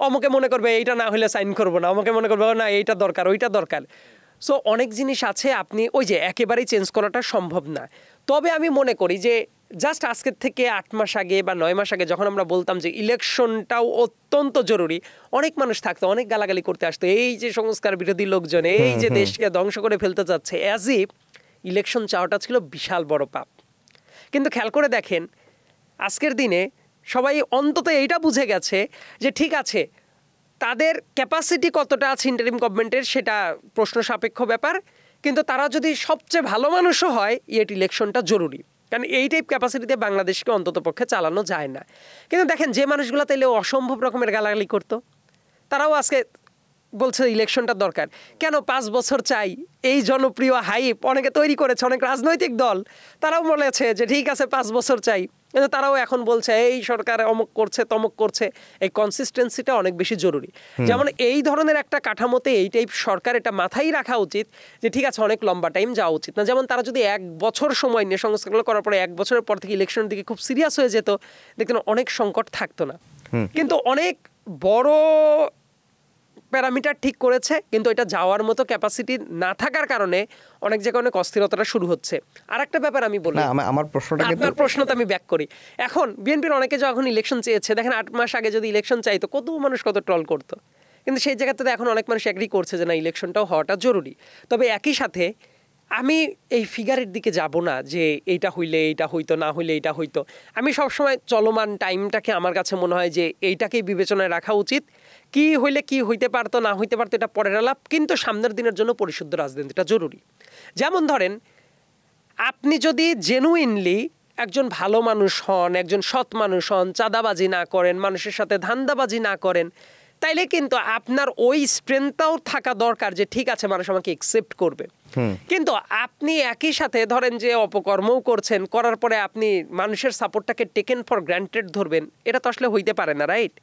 অমুকে মনে করবে এইটা না হলে সাইন করবো না, আমাকে মনে করবে না এইটা দরকার, ওইটা দরকার। সো অনেক জিনিস আছে, আপনি ওই যে একেবারেই চেঞ্জ করাটা সম্ভব না। তবে আমি মনে করি যে জাস্ট আজকের থেকে 8 মাস আগে বা 9 মাস আগে যখন আমরা বলতাম যে ইলেকশনটাও অত্যন্ত জরুরি, অনেক মানুষ থাকতো, অনেক গালাগালি করতে আসতো, এই যে সংস্কার বিরোধী লোকজন, এই যে দেশকে ধ্বংস করে ফেলতে চাচ্ছে, অ্যাজ ইফ ইলেকশন চাওয়াটা ছিল বিশাল বড় পাপ। কিন্তু খেয়াল করে দেখেন আজকের দিনে সবাই অন্তত এইটা বুঝে গেছে যে ঠিক আছে, তাদের ক্যাপাসিটি কতটা আছে ইন্টারিম গভর্নমেন্টের সেটা প্রশ্ন সাপেক্ষ ব্যাপার, কিন্তু তারা যদি সবচেয়ে ভালো মানুষও হয়, ইয়েট ইলেকশনটা জরুরি। কারণ এই টাইপ ক্যাপাসিটিতে বাংলাদেশকে অন্তত পক্ষে চালানো যায় না। কিন্তু দেখেন, যে মানুষগুলো তাইলে অসম্ভব রকমের গালাগালি করতো, তারাও আজকে বলছে ইলেকশনটা দরকার। কেন 5 বছর চাই, এই জনপ্রিয় হাইপ অনেকে তৈরি করেছে, অনেক রাজনৈতিক দল, তারাও বলেছে যে ঠিক আছে 5 বছর চাই, কিন্তু তারাও এখন বলছে এই সরকার অমুক করছে তমুক করছে। এই কনসিস্টেন্সিটা অনেক বেশি জরুরি। যেমন এই ধরনের একটা কাঠামোতে এই টাইপ সরকার এটা মাথায় রাখা উচিত যে ঠিক আছে অনেক লম্বা টাইম যাওয়া উচিত না। যেমন তারা যদি 1 বছর সময় নিয়ে সংস্কারগুলো করার পরে 1 বছরের পর থেকে ইলেকশনের দিকে খুব সিরিয়াস হয়ে যেত, দেখতেন অনেক সংকট থাকতো না। কিন্তু অনেক বড় প্যারামিটার ঠিক করেছে, কিন্তু এটা যাওয়ার মতো ক্যাপাসিটি না থাকার কারণে অনেক জায়গায় অনেক অস্থিরতাটা শুরু হচ্ছে। আর একটা ব্যাপার আমি বলি, আমার প্রশ্নটা, আপনার প্রশ্নটা আমি ব্যাক করি। এখন বিএনপির অনেকে যখন ইলেকশন চেয়েছে, দেখেন 8 মাস আগে যদি ইলেকশন চাইতো কত মানুষ কত ট্রল করতো, কিন্তু সেই জায়গাতে এখন অনেক মানুষ এগ্রি করছে যে না, ইলেকশনটাও হওয়াটা জরুরি। তবে একই সাথে আমি এই ফিগারের দিকে যাব না যে এইটা হইলে এইটা হইতো, না হইলে এইটা হইতো। আমি সবসময় চলমান টাইমটাকে আমার কাছে মনে হয় যে এইটাকেই বিবেচনায় রাখা উচিত। কি হইলে কি হইতে পারতো, না হইতে পারতো, এটা পরের আলাপ, কিন্তু সামনের দিনের জন্য পরিশুদ্ধ রাজনীতিটা জরুরি। যেমন ধরেন, আপনি যদি জেনুইনলি একজন ভালো মানুষ হন, একজন সৎ মানুষ হন, চাঁদাবাজি না করেন, মানুষের সাথে ধান্দাবাজি না করেন, তাইলে কিন্তু আপনার ওই স্ট্রেংথটাও থাকা দরকার যে ঠিক আছে মানুষ আমাকে একসেপ্ট করবে। কিন্তু আপনি একই সাথে ধরেন যে অপকর্মও করছেন, করার পরে আপনি মানুষের সাপোর্টটাকে টেকেন ফর গ্রান্টেড ধরবেন, এটা তো আসলে হইতে পারে না, রাইট?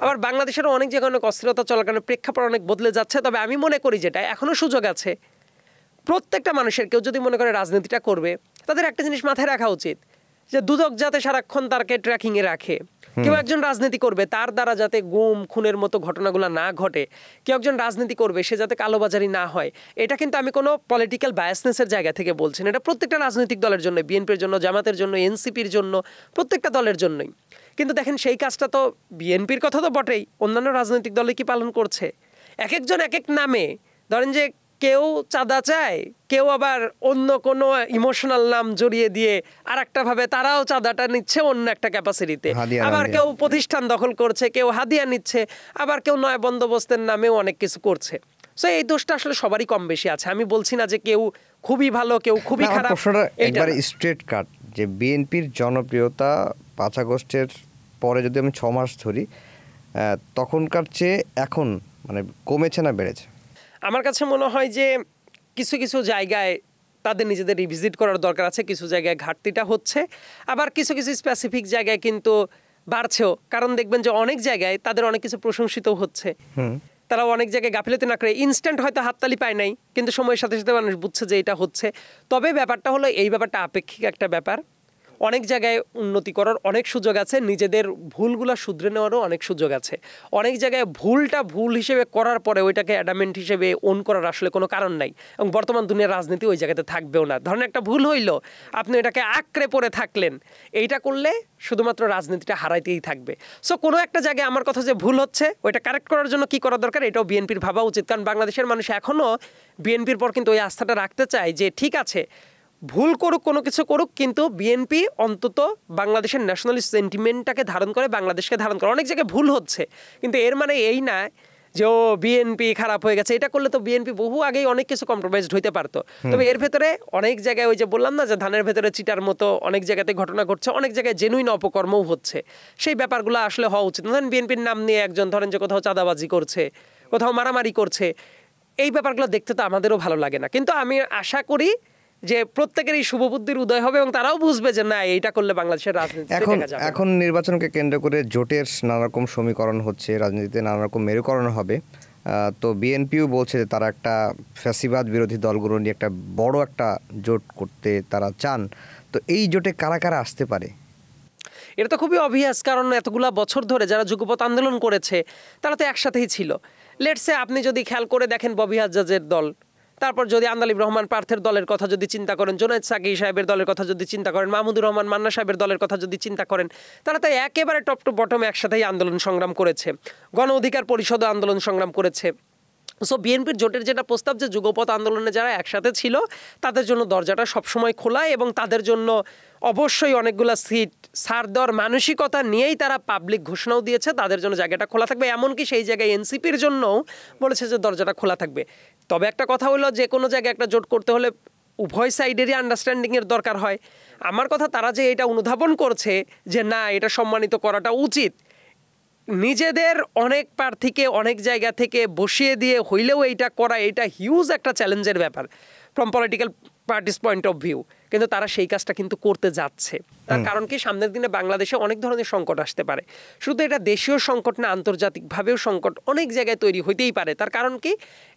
আবার বাংলাদেশেরও অনেক জায়গায় অনেক অস্থিরতা চলার কারণে প্রেক্ষাপট অনেক বদলে যাচ্ছে। তবে আমি মনে করি যেটা এখনো সুযোগ আছে, প্রত্যেকটা মানুষের কেউ যদি মনে করে রাজনীতিটা করবে, তাদের একটা জিনিস মাথায় রাখা উচিত যে দুদক যাতে সারাক্ষণ তারকে ট্র্যাকিংয়ে রাখে। কেউ একজন রাজনীতি করবে, তার দ্বারা যাতে গুম খুনের মতো ঘটনাগুলো না ঘটে। কেউ একজন রাজনীতি করবে, সে যাতে কালোবাজারি না হয়। এটা কিন্তু আমি কোনো পলিটিক্যাল বায়াসনেসের জায়গা থেকে বলছি না, এটা প্রত্যেকটা রাজনৈতিক দলের জন্য, বিএনপির জন্য, জামাতের জন্য, এনসিপির জন্য, প্রত্যেকটা দলের জন্যই। কিন্তু দেখেন সেই কাজটা তো বিএনপির কথা তো বটেই, অন্যান্য রাজনৈতিক দলে কি পালন করছে? এক একজন এক এক নামে, ধরেন যে কেউ চাঁদা চায়, কেউ আবার অন্য কোনো ইমোশনাল নাম জড়িয়ে দিয়ে আর একটা ভাবে তারাও চাঁদাটা নিচ্ছে অন্য একটা ক্যাপাসিটিতে। আবার কেউ প্রতিষ্ঠান দখল করছে, কেউ হাদিয়া নিচ্ছে, আবার কেউ নয় বন্দোবস্তের নামেও অনেক কিছু করছে। সো এই দোষটা আসলে সবারই কম বেশি আছে। আমি বলছি না যে কেউ খুবই ভালো, কেউ খুবই খারাপ। একবারে স্ট্রেট কাট যে বিএনপির জনপ্রিয়তা 5 আগস্টের পরে যদি আমি 6 মাস ধরি, তখনকার চেয়ে এখন মানে কমেছে না বেড়েছে? আমার কাছে মনে হয় যে কিছু কিছু জায়গায় তাদের নিজেদের রিভিজিট করার দরকার আছে, কিছু জায়গায় ঘাটতিটা হচ্ছে, আবার কিছু কিছু স্পেসিফিক জায়গায় কিন্তু বাড়ছেও। কারণ দেখবেন যে অনেক জায়গায় তাদের অনেক কিছু প্রশংসিত হচ্ছে, তারা অনেক জায়গায় গাফিলতি না করে ইনস্ট্যান্ট হয়তো হাততালি পায় নাই, কিন্তু সময়ের সাথে সাথে মানুষ বুঝছে যে এটা হচ্ছে। তবে ব্যাপারটা হলো, এই ব্যাপারটা আপেক্ষিক একটা ব্যাপার। অনেক জায়গায় উন্নতি করার অনেক সুযোগ আছে, নিজেদের ভুলগুলো শুধরে নেওয়ারও অনেক সুযোগ আছে। অনেক জায়গায় ভুলটা ভুল হিসেবে করার পরে ওইটাকে অ্যাডামেন্ট হিসেবে ওন করার আসলে কোনো কারণ নাই, এবং বর্তমান দুনিয়ার রাজনীতি ওই জায়গাতে থাকবেও না। ধরেন একটা ভুল হইলো, আপনি এটাকে আঁকড়ে পড়ে থাকলেন, এইটা করলে শুধুমাত্র রাজনীতিটা হারাইতেই থাকবে। সো কোনো একটা জায়গায় আমার কথা যে ভুল হচ্ছে, ওইটা কারেক্ট করার জন্য কি করা দরকার, এটাও বিএনপির ভাবা উচিত। কারণ বাংলাদেশের মানুষ এখনও বিএনপির পর কিন্তু ওই আস্থাটা রাখতে চায় যে ঠিক আছে, ভুল করুক, কোনো কিছু করুক, কিন্তু বিএনপি অন্তত বাংলাদেশের ন্যাশনালিস্ট সেন্টিমেন্টটাকে ধারণ করে, বাংলাদেশকে ধারণ করে। অনেক জায়গায় ভুল হচ্ছে, কিন্তু এর মানে এই না যে ও বিএনপি খারাপ হয়ে গেছে। এটা করলে তো বিএনপি বহু আগেই অনেক কিছু কম্প্রোমাইজড হইতে পারতো। তবে এর ভেতরে অনেক জায়গায় ওই যে বললাম না যে ধানের ভেতরে চিটার মতো অনেক জায়গাতে ঘটনা ঘটছে, অনেক জায়গায় জেনুইন অপকর্মও হচ্ছে। সেই ব্যাপারগুলো আসলে হওয়া উচিত। ধরেন বিএনপির নাম নিয়ে একজন ধরেন যে কোথাও চাঁদাবাজি করছে, কোথাও মারামারি করছে, এই ব্যাপারগুলো দেখতে তো আমাদেরও ভালো লাগে না। কিন্তু আমি আশা করি যে প্রত্যেকেরই শুভবুদ্ধির উদয় হবে এবং তারাও বুঝবে যে না, এইটা করলে বাংলাদেশের রাজনীতি এখন নির্বাচনকে কেন্দ্র করে জোটের নানা রকম সমীকরণ হচ্ছে, রাজনীতিতে নানা রকম মেরুকরণ হবে। তো বিএনপিও বলছে যে তারা একটা ফ্যাসিবাদ বিরোধী দলগুলো নিয়ে একটা বড় একটা জোট করতে তারা চান। তো এই জোটে কারা কারা আসতে পারে? এটা তো খুবই অবভিয়াস, কারণ এতগুলা বছর ধরে যারা যুগপৎ আন্দোলন করেছে তারা তো একসাথেই ছিল। লেটসে আপনি যদি খেয়াল করে দেখেন ববি হাজ্জাজের দল, তারপর যদি আন্দালিব রহমান পার্থের দলের কথা যদি চিন্তা করেন, জুনায়েদ সাকি সাহেবের দলের কথা যদি চিন্তা করেন, মাহমুদুর রহমান মান্না সাহেবের দলের কথা যদি চিন্তা করেন, তারা তো একেবারে টপ টু বটম একসাথেই আন্দোলন সংগ্রাম করেছে, গণ অধিকার পরিষদও আন্দোলন সংগ্রাম করেছে। সো বিএনপির জোটের যেটা প্রস্তাব যে যুগপৎ আন্দোলনে যারা একসাথে ছিল তাদের জন্য দরজাটা সবসময় খোলা, এবং তাদের জন্য অবশ্যই অনেকগুলো সিট ছাড় দেওয়ার মানসিকতা নিয়েই তারা পাবলিক ঘোষণাও দিয়েছে তাদের জন্য জায়গাটা খোলা থাকবে। এমনকি সেই জায়গায় এনসিপির জন্যও বলেছে যে দরজাটা খোলা থাকবে। তবে একটা কথা হলো, যে কোনো জায়গায় একটা জোট করতে হলে উভয় সাইডেরই আন্ডারস্ট্যান্ডিংয়ের দরকার হয়। আমার কথা, তারা যে এটা অনুধাবন করছে যে না, এটা সম্মানিত করাটা উচিত, নিজেদের অনেক প্রার্থীকে অনেক জায়গা থেকে বসিয়ে দিয়ে হইলেও এইটা করা, এটা হিউজ একটা চ্যালেঞ্জের ব্যাপার from political parties point of view. কিন্তু তারা সেই কাজটা কিন্তু করতে যাচ্ছে। তার কারণ কি, সামনের দিনে বাংলাদেশে অনেক ধরনের সংকট আসতে পারে। শুধু এটা দেশীয় সংকট না, আন্তর্জাতিকভাবেও সংকট অনেক জায়গায় তৈরি হইতেই পারে। তার কারণ কি,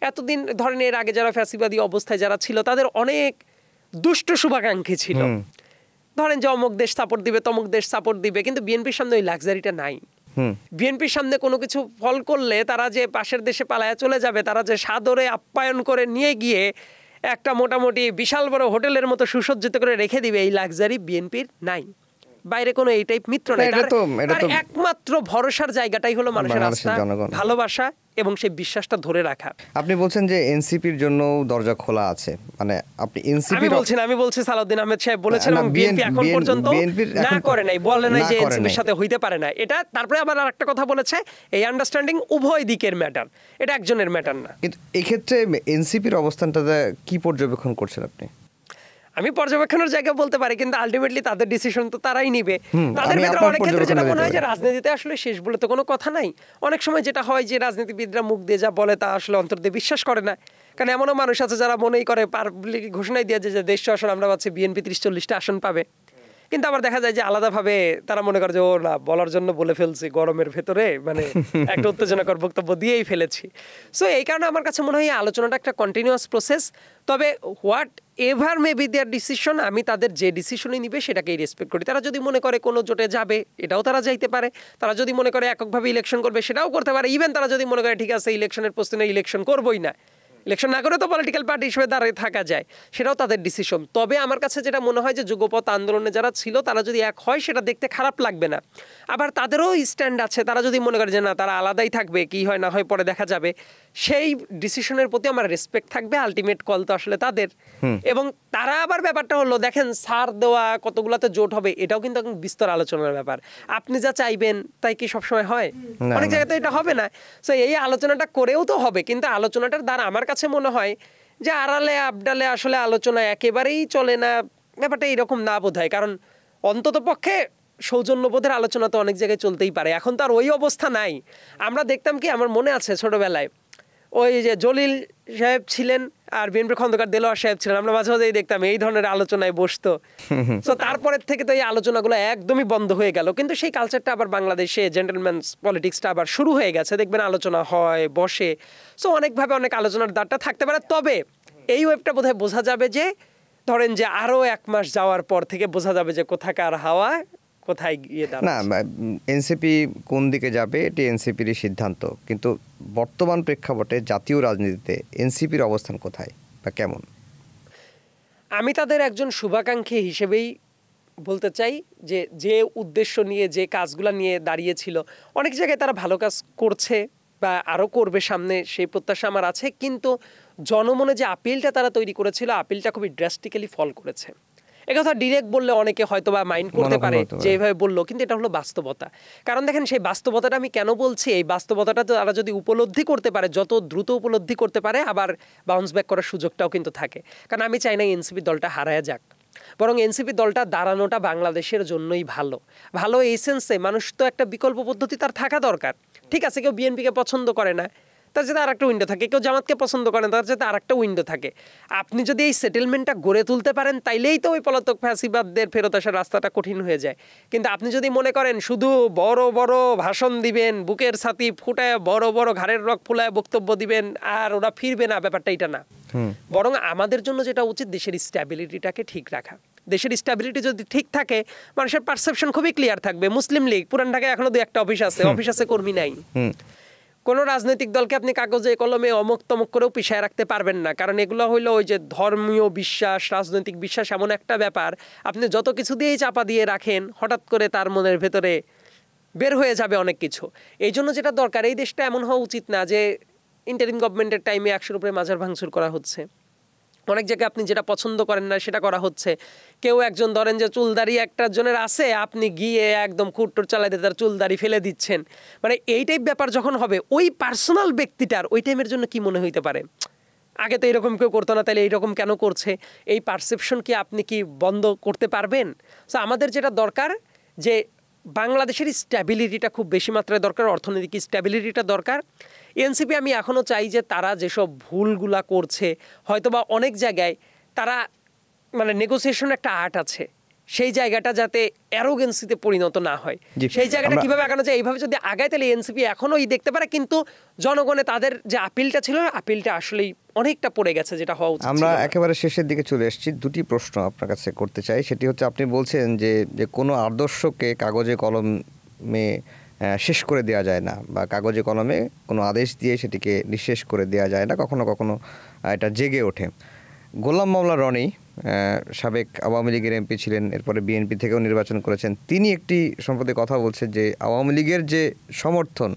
এতদিন ধরেন এর আগে যারা ফ্যাসিবাদী অবস্থায় যারা ছিল তাদের অনেক দুষ্ট শুভাকাঙ্ক্ষী ছিল, ধরেন যে অমুক দেশ সাপোর্ট দিবে, তমুক দেশ সাপোর্ট দিবে, কিন্তু বিএনপির সামনে ওই লাক্সারিটা নাই। বিএনপির সামনে কোনো কিছু ফল করলে তারা যে পাশের দেশে পালায়া চলে যাবে, তারা যে সাদরে আপ্যায়ন করে নিয়ে গিয়ে একটা মোটামুটি বিশাল বড় হোটেলের মতো সুসজ্জিত করে রেখে দিবে, এই লাক্সারি বিএনপির নাই। বাইরে কোনো এই টাইপ মিত্র নাই। একমাত্র ভরসার জায়গাটাই হলো মানুষের আস্থা, ভালোবাসা এবং সেই বিশ্বাসটা ধরে রাখা। আপনি বলছেন যে এনসিপির জন্য দরজা খোলা আছে, মানে আপনি এনসিপি বলছেন? আমি বলছি সালাউদ্দিন আহমেদ সাহেব বলেছেন এবং বিএনপি এখন পর্যন্ত না করে নাই, বলে নাই যে এনসিপির সাথে হইতে পারে না এটা। তারপরে আবার আরেকটা কথা বলেছে, এই আন্ডারস্ট্যান্ডিং উভয় দিকের ম্যাটার, এটা একজনের ম্যাটার না। কিন্তু এই ক্ষেত্রে এনসিপির অবস্থানটা কি পর্যবেক্ষণ করছেন আপনি? আমি পর্যবেক্ষণের জায়গা বলতে পারি, কিন্তু আলটিমেটলি তাদের ডিসিশন তো তারাই নিবে। তাদের ভিতরে অনেক ক্ষেত্রে যেটা মনে হয় যে রাজনীতিতে আসলে শেষ বলে তো কোনো কথা নাই। অনেক সময় যেটা হয় যে রাজনীতিবিদরা মুখ দিয়ে যা বলে তা আসলে অন্তর দিয়ে বিশ্বাস করে না। কারণ এমনও মানুষ আছে যারা মনেই করে পাবলিক ঘোষণাই দিয়ে যে দেশীয় আসন আমরা পাচ্ছি বিএনপি 30-40টা আসন পাবে, কিন্তু আবার দেখা যায় যে আলাদাভাবে তারা মনে করে যে ও না, বলার জন্য বলে ফেলছি, গরমের ভেতরে মানে একটা উত্তেজনাকর বক্তব্য দিয়েই ফেলেছি। সো এই কারণে আমার কাছে মনে হয় এই আলোচনাটা একটা কন্টিনিউয়াস প্রসেস। তবে what ever may be there decision, আমি তাদের যে ডিসিশনই নিবে সেটাকেই রেসপেক্ট করি। তারা যদি মনে করে কোনো জোটে যাবে, এটাও তারা যাইতে পারে। তারা যদি মনে করে এককভাবে ইলেকশন করবে, সেটাও করতে পারে। ইভেন তারা যদি মনে করে ঠিক আছে ইলেকশনের প্রশ্নে ইলেকশন করবোই না, ইলেকশন না করে তো পলিটিক্যাল পার্টি হিসেবে দাঁড়িয়ে থাকা যায়, সেটাও তাদের ডিসিশন। তবে আমার কাছে যেটা মনে হয় যে যুগপৎ আন্দোলনে যারা ছিল তারা যদি এক হয়, সেটা দেখতে খারাপ লাগবে না। আবার তাদেরও স্ট্যান্ড আছে, তারা যদি মনে করে যে না তারা আলাদাই থাকবে, কি হয় না হয় পরে দেখা যাবে, সেই ডিসিশনের প্রতি আমার রেসপেক্ট থাকবে। আলটিমেট কল তো আসলে তাদের। এবং তারা আবার ব্যাপারটা হলো, দেখেন ছাড় দেওয়া কতগুলাতে জোট হবে, এটাও কিন্তু বিস্তর আলোচনার ব্যাপার। আপনি যা চাইবেন তাই কি সবসময় হয়? অনেক জায়গায় তো এটা হবে না। সো এই আলোচনাটা করেও তো হবে, কিন্তু আলোচনাটার দ্বারা আমার কাছে মনে হয় যে আড়ালে আবডালে আসলে আলোচনা একেবারেই চলে না, ব্যাপারটা এইরকম না বোধ হয়। কারণ অন্তত পক্ষে সৌজন্যবোধের আলোচনা তো অনেক জায়গায় চলতেই পারে। এখন তো আর ওই অবস্থা নাই। আমরা দেখতাম কি, আমার মনে আছে ছোটবেলায় ওই যে জলিল সাহেব ছিলেন আর বিএনপির খন্দকার দেলোয়ার সাহেব ছিলেন, আমরা মাঝে মাঝেই দেখতাম এই ধরনের আলোচনায় বসতো। তো তারপরের থেকে তো এই আলোচনাগুলো একদমই বন্ধ হয়ে গেল। কিন্তু সেই কালচারটা আবার বাংলাদেশে জেন্টলম্যানস পলিটিক্সটা আবার শুরু হয়ে গেছে। দেখবেন আলোচনা হয়, বসে। সো অনেকভাবে অনেক আলোচনার দ্বারটা থাকতে পারে। তবে এই ওয়েবটা বোধহয় বোঝা যাবে যে ধরেন যে আরো 1 মাস যাওয়ার পর থেকে বোঝা যাবে যে কোথাকার হাওয়া কোথায় গিয়ে দাঁড়াচ্ছে। না, এনসিপি কোন দিকে যাবে এটি এনসিপির সিদ্ধান্ত, কিন্তু বর্তমান প্রেক্ষাপটে জাতীয় রাজনীতিতে এনসিপির অবস্থান কোথায় বা কেমন? আমি তাদের একজন শুভাকাঙ্ক্ষী হিসেবেই বলতে চাই যে যে উদ্দেশ্য নিয়ে যে কাজগুলো নিয়ে দাঁড়িয়েছিল, অনেক জায়গায় তারা ভালো কাজ করছে বা আরও করবে সামনে, সেই প্রত্যাশা আমার আছে। কিন্তু জনমনে যে আপিলটা তারা তৈরি করেছিল, আপিলটা খুবই ড্রাস্টিক্যালি ফল করেছে। একথা ডিরেক্ট বললে অনেকে হয়তো বা মাইন্ড করতে পারে যে এইভাবে বললো, কিন্তু এটা হলো বাস্তবতা। কারণ দেখেন, সেই বাস্তবতাটা আমি কেন বলছি, এই বাস্তবতাটা তারা যদি উপলব্ধি করতে পারে, যত দ্রুত উপলব্ধি করতে পারে, আবার বাউন্স ব্যাক করার সুযোগটাও কিন্তু থাকে। কারণ আমি চাই না এনসিপি দলটা হারায় যাক, বরং এনসিপি দলটা দাঁড়ানোটা বাংলাদেশের জন্যই ভালো। ভালো এই সেন্সে, মানুষ তো একটা বিকল্প পদ্ধতি তার থাকা দরকার। ঠিক আছে, কেউ বিএনপিকে পছন্দ করে না, তার যাতে আরেকটা উইন্ডো থাকে, কেউ জামাতকে পছন্দ করে না, তার যাতে আরেকটা উইন্ডো থাকে। আপনি যদি এই সেটেলমেন্টটা গড়ে তুলতে পারেন, তাইলেই তো ওই পলাতক ফ্যাসিবাদদের ফেরত আসার রাস্তাটা কঠিন হয়ে যায়। কিন্তু আপনি যদি মনে করেন শুধু বড় বড় ভাষণ দিবেন, বুকের ছাতি ফুটায় বড় বড় ঘাড়ের রক ফুলায় বক্তব্য দিবেন আর ওরা ফিরবে না, ব্যাপারটা এটা না। বরং আমাদের জন্য যেটা উচিত, দেশের স্ট্যাবিলিটিটাকে ঠিক রাখা। দেশের স্ট্যাবিলিটি যদি ঠিক থাকে, মানুষের পারসেপশন খুবই ক্লিয়ার থাকবে। মুসলিম লীগ, পুরান ঢাকায় এখনো 2-1টা অফিস আছে, কর্মী নাই। কোনো রাজনৈতিক দলকে আপনি কাগজে কলমে অমুক তমুক করেও পিছায় রাখতে পারবেন না, কারণ এগুলো হইলো ওই যে ধর্মীয় বিশ্বাস, রাজনৈতিক বিশ্বাস এমন একটা ব্যাপার, আপনি যত কিছু দিয়েই চাপা দিয়ে রাখেন, হঠাৎ করে তার মনের ভেতরে বের হয়ে যাবে অনেক কিছু। এই জন্য যেটা দরকার, এই দেশটা এমন হওয়া উচিত না যে ইন্টারিম গভর্নমেন্টের টাইমে 100-র উপরে মাজার ভাঙচুর করা হচ্ছে। অনেক জায়গায় আপনি যেটা পছন্দ করেন না সেটা করা হচ্ছে। কেউ একজন ধরেন যে চুলদাড়ি একটা জনের আছে, আপনি গিয়ে একদম খুঁটটুর চালাইতে তার চুলদাড়ি ফেলে দিচ্ছেন। মানে এই টাইপ ব্যাপার যখন হবে, ওই পার্সোনাল ব্যক্তিটার ওই টাইমের জন্য কি মনে হইতে পারে, আগে তো এরকম কেউ করতো না, তাহলে এইরকম কেন করছে, এই পারসেপশন কি আপনি কি বন্ধ করতে পারবেন? সো আমাদের যেটা দরকার, যে বাংলাদেশের স্ট্যাবিলিটিটা খুব বেশি মাত্রায় দরকার, অর্থনৈতিক স্ট্যাবিলিটিটা দরকার। এনসিপি আমি এখনও চাই যে তারা যেসব ভুলগুলা করছে, হয়তোবা অনেক জায়গায় তারা মানে নেগোসিয়েশন একটা আর্ট আছে, সেই জায়গাটা যাতে অ্যারোগেন্সিতে পরিণত না হয়, সেই জায়গাটা কিভাবে আগানো যায়, এইভাবে যদি আগায়, তাহলে এনসিপি এখনো দেখতে পারে। কিন্তু জনগণে তাদের যে আপিলটা ছিল, আপিলটা আসলেই অনেকটা পড়ে গেছে, যেটা হওয়া উচিত। আমরা একেবারে শেষের দিকে চলে এসেছি। দুটি প্রশ্ন আপনার কাছে করতে চাই। সেটি হচ্ছে, আপনি বলছেন যে কোনো আদর্শকে কাগজে কলমে শেষ করে দেওয়া যায় না, বা কাগজে কলমে কোনো আদেশ দিয়ে সেটিকে নিঃশেষ করে দেওয়া যায় না, কখনো কখনো এটা জেগে ওঠে। গোলাম মাওলা রনি সাবেক আওয়ামী লীগের এমপি ছিলেন, এরপরে বিএনপি থেকেও নির্বাচন করেছেন। তিনি একটি সম্প্রতি কথা বলছেন যে আওয়ামী লীগের যে সমর্থন,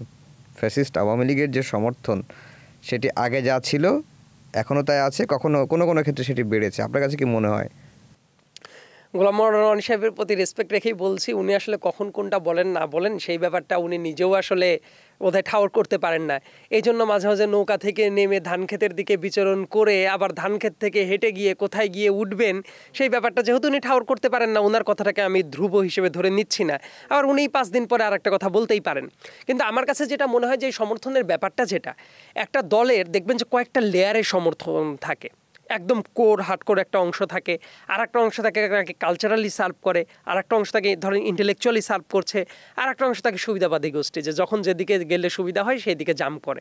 ফ্যাসিস্ট আওয়ামী লীগের যে সমর্থন, সেটি আগে যা ছিল এখনও তাই আছে, কখনো কোনো কোনো ক্ষেত্রে সেটি বেড়েছে। আপনার কাছে কি মনে হয়? গোলাম মাওলা রনি সাহেবের প্রতি রেসপেক্ট রেখেই বলছি, উনি আসলে কখন কোনটা বলেন না বলেন সেই ব্যাপারটা উনি নিজেও আসলে বোধহয় ঠাউর করতে পারেন না। এই জন্য মাঝে মাঝে নৌকা থেকে নেমে ধান ক্ষেতের দিকে বিচরণ করে আবার ধান ক্ষেত থেকে হেঁটে গিয়ে কোথায় গিয়ে উঠবেন, সেই ব্যাপারটা যেহেতু উনি ঠাউর করতে পারেন না, ওনার কথাটাকে আমি ধ্রুব হিসেবে ধরে নিচ্ছি না। আবার উনি 5 দিন পরে আর একটা কথা বলতেই পারেন। কিন্তু আমার কাছে যেটা মনে হয়, যে এই সমর্থনের ব্যাপারটা, যেটা একটা দলের দেখবেন যে কয়েকটা লেয়ারের সমর্থন থাকে। একদম কোর হার্ডকোর একটা অংশ থাকে, আর একটা অংশ থাকে কালচারালি সার্ভ করে, আর একটা অংশ থাকে ধরেন ইন্টেলেকচুয়ালি সার্ভ করছে, আর একটা অংশ থাকে সুবিধাবাদী গোষ্ঠী, যে যখন যেদিকে গেলে সুবিধা হয় সেই দিকে জাম্প করে।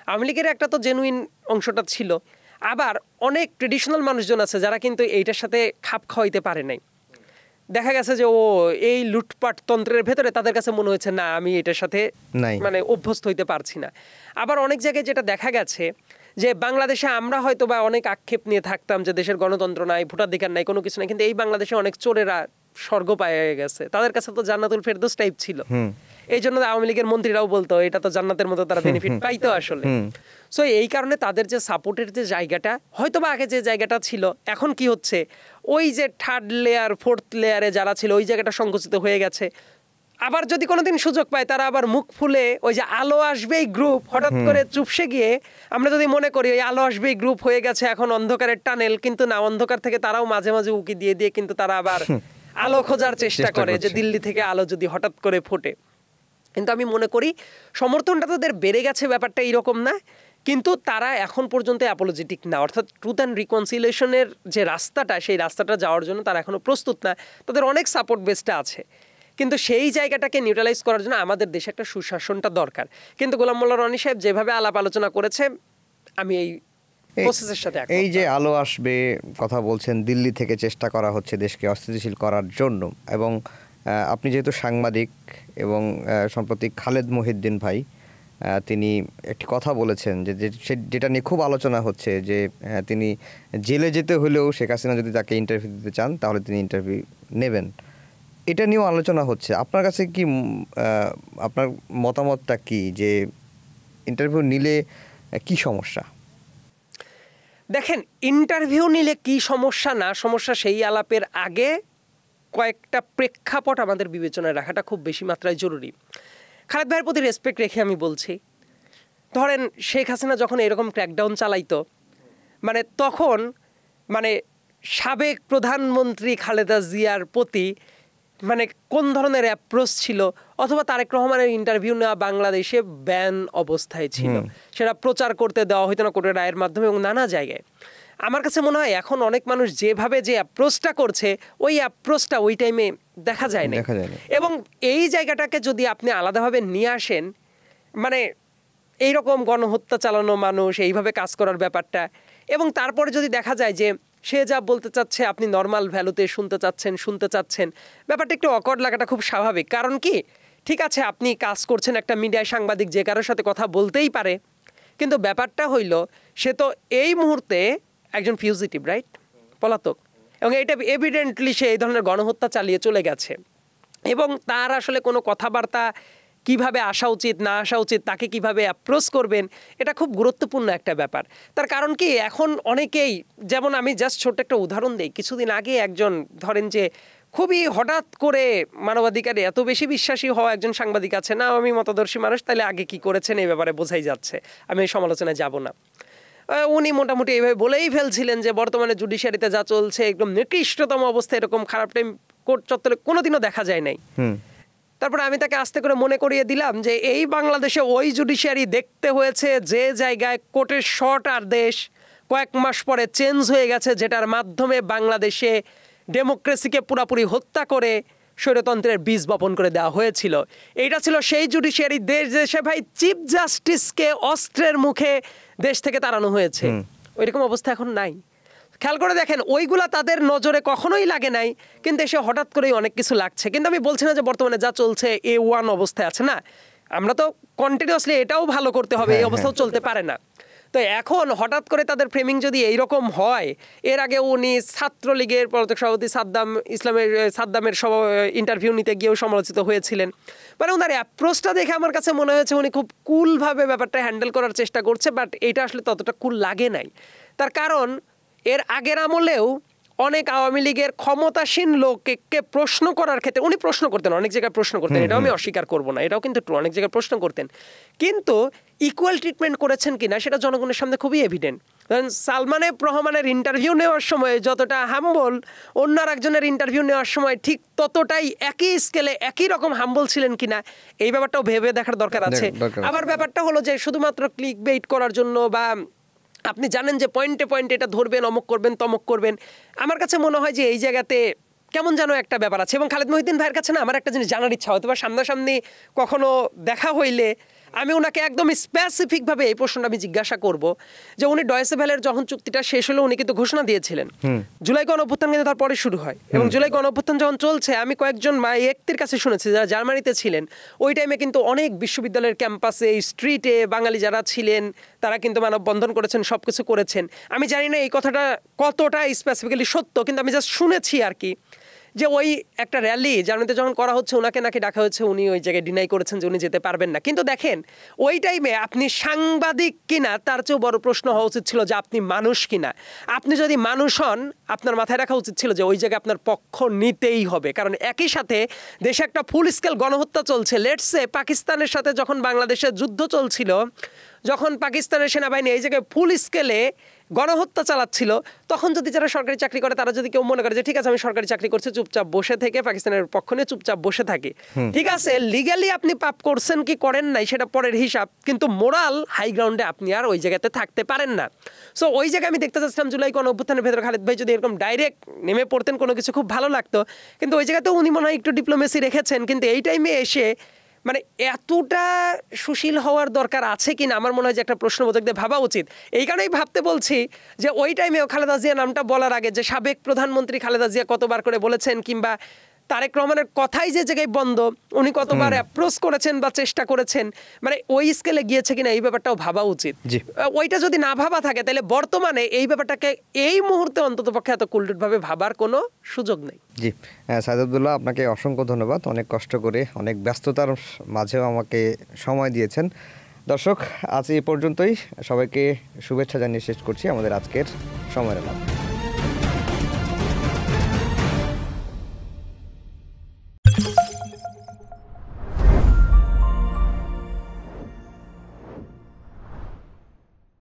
আওয়ামী লীগের একটা তো জেনুইন অংশটা ছিল, আবার অনেক ট্রেডিশনাল মানুষজন আছে যারা কিন্তু এইটার সাথে খাপ খাওয়াইতে পারে নাই। দেখা গেছে যে ও এই লুটপাট তন্ত্রের ভেতরে তাদের কাছে মনে হয়েছে না, আমি এটার সাথে মানে অভ্যস্ত হইতে পারছি না। আবার অনেক জায়গায় যেটা দেখা গেছে, যে বাংলাদেশে আমরা হয়তো বা অনেক আক্ষেপ নিয়ে থাকতাম যে দেশের গণতন্ত্র নাই, ভোটাধিকার নাই, কোনো কিছু নাই, কিন্তু এই বাংলাদেশে অনেক চোরেরা স্বর্গ পায়ে গেছে, তাদের কাছে তো জান্নাতুল ফেরদৌস টাইপ ছিল। এই জন্য আওয়ামী লীগের মন্ত্রীরাও বলতো এটা তো জান্নাতের মতো, তারা বেনিফিট পাইতো আসলে। সো এই কারণে তাদের যে সাপোর্টের যে জায়গাটা, হয়তো বা আগে যে জায়গাটা ছিল, এখন কি হচ্ছে, ওই যে 3rd লেয়ার 4th লেয়ারে যারা ছিল, ওই জায়গাটা সংকুচিত হয়ে গেছে। আবার যদি কোনোদিন সুযোগ পায়, তারা আবার মুখ ফুলে ওই যে আলো আসবে এই গ্রুপ হঠাৎ করে চুপসে গিয়ে, আমরা যদি মনে করি ওই আলো আসবে এই গ্রুপ হয়ে গেছে এখন অন্ধকারের টানেল, কিন্তু না, অন্ধকার থেকে তারাও মাঝে মাঝে উকি দিয়ে দিয়ে কিন্তু তারা আবার আলো খোঁজার চেষ্টা করে, যে দিল্লি থেকে আলো যদি হঠাৎ করে ফোটে। কিন্তু আমি মনে করি সমর্থনটা তাদের বেড়ে গেছে, ব্যাপারটা এইরকম না, কিন্তু তারা এখন পর্যন্ত অ্যাপোলজেটিক না। অর্থাৎ ট্রুথ অ্যান্ড রিকনসিলিয়েশনের যে রাস্তাটা, সেই রাস্তাটা যাওয়ার জন্য তারা এখনো প্রস্তুত না। তাদের অনেক সাপোর্ট বেসটা আছে, কিন্তু সেই জায়গাটাকে নিউট্রালাইজ করার জন্য আমাদের দেশে একটা সুশাসনটা দরকার। কিন্তু গোলাম মোল্লা রনি সাহেব যেভাবে আলাপ আলোচনা করেছে, আমি এই প্রসেসের সাথে একমত এই যে না। আলো আসবে কথা বলছেন, দিল্লি থেকে চেষ্টা করা হচ্ছে দেশকে অস্থিতিশীল করার জন্য, এবং আপনি যেহেতু সাংবাদিক এবং সম্প্রতি খালেদ মহিউদ্দিন ভাই তিনি একটি কথা বলেছেন যেটা নিয়ে খুব আলোচনা হচ্ছে যে তিনি জেলে যেতে হলেও শেখ হাসিনা যদি তাকে ইন্টারভিউ দিতে চান তাহলে তিনি ইন্টারভিউ নেবেন। এটা নিয়েও আলোচনা হচ্ছে। আপনার কাছে কি আপনার মতামতটা কি, যে ইন্টারভিউ নিলে কি সমস্যা? দেখেন, ইন্টারভিউ নিলে কি সমস্যা না সমস্যা সেই আলাপের আগে কয়েকটা প্রেক্ষাপট আমাদের বিবেচনায় রাখাটা খুব বেশি মাত্রায় জরুরি। খালেদ ভাইয়ের প্রতি রেসপেক্ট রেখে আমি বলছি, ধরেন শেখ হাসিনা যখন এরকম ক্র্যাকডাউন চালাইতো, মানে তখন মানে সাবেক প্রধানমন্ত্রী খালেদা জিয়ার প্রতি মানে কোন ধরনের অ্যাপ্রোচ ছিল, অথবা তারেক রহমানের ইন্টারভিউ নেওয়া বাংলাদেশে ব্যান অবস্থায় ছিল, সেটা প্রচার করতে দেওয়া হইতো না কোর্টের রায়ের মাধ্যমে এবং নানা জায়গায়। আমার কাছে মনে হয় এখন অনেক মানুষ যেভাবে যে অ্যাপ্রোচটা করছে ওই অ্যাপ্রোচটা ওই টাইমে দেখা যায় না। এবং এই জায়গাটাকে যদি আপনি আলাদাভাবে নিয়ে আসেন, মানে এইরকম গণহত্যা চালানো মানুষ এইভাবে কাজ করার ব্যাপারটা, এবং তারপরে যদি দেখা যায় যে সে যা বলতে চাচ্ছে আপনি নর্মাল ভ্যালুতে শুনতে চাচ্ছেন, ব্যাপারটা একটু অকওয়ার্ড লাগাটা খুব স্বাভাবিক। কারণ কি, ঠিক আছে আপনি কাজ করছেন একটা মিডিয়ায়, সাংবাদিক যে কারোর সাথে কথা বলতেই পারে, কিন্তু ব্যাপারটা হইল সে তো এই মুহূর্তে একজন ফিউজিটিভ, রাইট, পলাতক, এবং এটা এভিডেন্টলি সে এই ধরনের গণহত্যা চালিয়ে চলে গেছে, এবং তার আসলে কোনো কথাবার্তা কিভাবে আসা উচিত না আসা উচিত, তাকে কিভাবে অ্যাপ্রোচ করবেন, এটা খুব গুরুত্বপূর্ণ একটা ব্যাপার। তার কারণ কি, এখন অনেকেই, যেমন আমি জাস্ট ছোট্ট একটা উদাহরণ দিই, কিছুদিন আগে একজন ধরেন যে খুবই হঠাৎ করে মানবাধিকারে এত বেশি বিশ্বাসী হওয়া একজন সাংবাদিক আছে না, আমি মতাদর্শী মানুষ, তাহলে আগে কি করেছেন এই ব্যাপারে বোঝাই যাচ্ছে, আমি এই সমালোচনায় যাব না। উনি মোটামুটি এইভাবে বলেই ফেলছিলেন যে বর্তমানে জুডিশিয়ারিতে যা চলছে একদম নিকৃষ্টতম অবস্থা, এরকম খারাপ টাইম কোর্ট চত্বরে কোনোদিনও দেখা যায় নাই। তারপরে আমি তাকে আস্তে করে মনে করিয়ে দিলাম যে এই বাংলাদেশে ওই জুডিশিয়ারি দেখতে হয়েছে যে জায়গায় কোর্টের শর্ট আদেশ কয়েক মাস পরে চেঞ্জ হয়ে গেছে, যেটার মাধ্যমে বাংলাদেশে ডেমোক্রেসিকে পুরাপুরি হত্যা করে স্বৈরতন্ত্রের বীজ বপন করে দেওয়া হয়েছিল। এইটা ছিল সেই জুডিশিয়ারি দেশে ভাই চিফ জাস্টিসকে অস্ত্রের মুখে দেশ থেকে তাড়ানো হয়েছে। ওইরকম অবস্থা এখন নাই। খেয়াল করে দেখেন, ওইগুলা তাদের নজরে কখনোই লাগে নাই, কিন্তু এসে হঠাৎ করেই অনেক কিছু লাগছে। কিন্তু আমি বলছি না যে বর্তমানে যা চলছে A1 অবস্থায় আছে, না, আমরা তো কন্টিনিউয়াসলি এটাও ভালো করতে হবে, এই অবস্থাও চলতে পারে না। তো এখন হঠাৎ করে তাদের ফ্রেমিং যদি এইরকম হয়, এর আগে উনি ছাত্রলীগের পলাতক সভাপতি সাদ্দামের ইন্টারভিউ নিতে গিয়েও সমালোচিত হয়েছিলেন। মানে ওনার অ্যাপ্রোচটা দেখে আমার কাছে মনে হয়েছে উনি খুব কুলভাবে ব্যাপারটা হ্যান্ডেল করার চেষ্টা করছে, বাট এটা আসলে ততটা কুল লাগে নাই। তার কারণ এর আগের আমলেও অনেক আওয়ামী লীগের ক্ষমতাসীন লোককে প্রশ্ন করার ক্ষেত্রে উনি প্রশ্ন করতেন, অনেক জায়গায় প্রশ্ন করতেন, এটাও আমি অস্বীকার করবো না, এটাও কিন্তু অনেক জায়গায় প্রশ্ন করতেন, কিন্তু ইকুয়াল ট্রিটমেন্ট করেছেন কিনা সেটা জনগণের সামনে খুবই এভিডেন্ট। ধরেন সালমান এফ রহমানের ইন্টারভিউ নেওয়ার সময় যতটা হাম্বল, অন্য একজনের ইন্টারভিউ নেওয়ার সময় ঠিক ততটাই একই স্কেলে একই রকম হাম্বল ছিলেন কিনা, এই ব্যাপারটাও ভেবে দেখার দরকার আছে। আবার ব্যাপারটা হলো যে শুধুমাত্র ক্লিক বেইট করার জন্য, বা আপনি জানেন যে পয়েন্টে পয়েন্টে এটা ধরবেন, অমুক করবেন তমুক করবেন, আমার কাছে মনে হয় যে এই জায়গাতে কেমন যেন একটা ব্যাপার আছে। এবং খালেদ মহিউদ্দিন ভাইয়ের কাছে না আমার একটা জিনিস জানার ইচ্ছা, হয়তো বা সামনাসামনি কখনো দেখা হইলে আমি ওনাকে একদম স্পেসিফিকভাবে এই প্রশ্নটা আমি জিজ্ঞাসা করব যে উনি ডয়েচে ভেলের যখন চুক্তিটা শেষ হলো উনি কিন্তু ঘোষণা দিয়েছিলেন জুলাই গণঅভ্যুত্থান কিন্তু তারপরে শুরু হয়, এবং জুলাই গণঅভ্যুত্থান যখন চলছে আমি কয়েকজন ব্যক্তির কাছে শুনেছি যারা জার্মানিতে ছিলেন, ওই টাইমে কিন্তু অনেক বিশ্ববিদ্যালয়ের ক্যাম্পাসে, স্ট্রিটে বাঙালি যারা ছিলেন তারা কিন্তু মানববন্ধন করেছেন, সব কিছু করেছেন। আমি জানি না এই কথাটা কতটা স্পেসিফিক্যালি সত্য, কিন্তু আমি জাস্ট শুনেছি আর কি, যে ওই একটা র্যালি জার্মানিতে যখন করা হচ্ছে ওনাকে নাকি ডাকা হচ্ছে, উনি ওই জায়গায় ডিনাই করেছেন যে উনি যেতে পারবেন না। কিন্তু দেখেন ওই টাইমে আপনি সাংবাদিক কিনা তার চেয়েও বড় প্রশ্ন হওয়া উচিত ছিল যে আপনি মানুষ কিনা। আপনি যদি মানুষ হন আপনার মাথায় রাখা উচিত ছিল যে ওই জায়গায় আপনার পক্ষ নিতেই হবে, কারণ একই সাথে দেশে একটা ফুল স্কেল গণহত্যা চলছে। লেটসে পাকিস্তানের সাথে যখন বাংলাদেশের যুদ্ধ চলছিল, যখন পাকিস্তানের সেনাবাহিনী এই জায়গায় ফুল স্কেলে গণহত্যা চালাচ্ছিল, তখন যদি যারা সরকারি চাকরি করে তারা যদি কেউ মনে করে যে ঠিক আছে আমি সরকারি চাকরি করছি, চুপচাপ বসে থেকে পাকিস্তানের পক্ষ নিয়ে চুপচাপ বসে থাকি, ঠিক আছে, লিগ্যালি আপনি পাপ করছেন কি করেন নাই সেটা পরের হিসাব, কিন্তু মোরাল হাই গ্রাউন্ডে আপনি আর ওই জায়গাতে থাকতে পারেন না। সো ওই জায়গায় আমি দেখতে চাচ্ছিলাম জুলাই গণঅভ্যুত্থানের ভেতরে খালেদ ভাই যদি এরকম ডাইরেক্ট নেমে পড়তেন কোনো কিছু খুব ভালো লাগতো, কিন্তু ওই জায়গাতে উনি মনে হয় একটু ডিপ্লোমেসি রেখেছেন। কিন্তু এই টাইমে এসে মানে এতটা সুশীল হওয়ার দরকার আছে কিনা আমার মনে হয় যে একটা প্রশ্নবোধকদের ভাবা উচিত। এই কারণেই ভাবতে বলছি যে ওই টাইমেও খালেদা জিয়া নামটা বলার আগে যে সাবেক প্রধানমন্ত্রী খালেদা জিয়া কতবার করে বলেছেন, কিংবা তারেক রহমানের কথাই যে জায়গায় বন্ধ উনি কতবার অ্যাপ্রোচ করেছেন বা চেষ্টা করেছেন, মানে ওই স্কেলে গিয়েছে কিনা এই ব্যাপারটাও ভাবা উচিত। ওইটা যদি না ভাবা থাকে তাহলে বর্তমানে এই ব্যাপারটাকে এই মুহূর্তে অন্ততপক্ষে এত কুলটুটভাবে ভাবার কোনো সুযোগ নেই। জি, সাইদ আব্দুল্লাহ, আপনাকে অসংখ্য ধন্যবাদ। অনেক কষ্ট করে, অনেক ব্যস্ততার মাঝেও আমাকে সময় দিয়েছেন। দর্শক, আজ এই পর্যন্তই। সবাইকে শুভেচ্ছা জানিয়ে শেষ করছি আমাদের আজকের সময়ের আলাপ।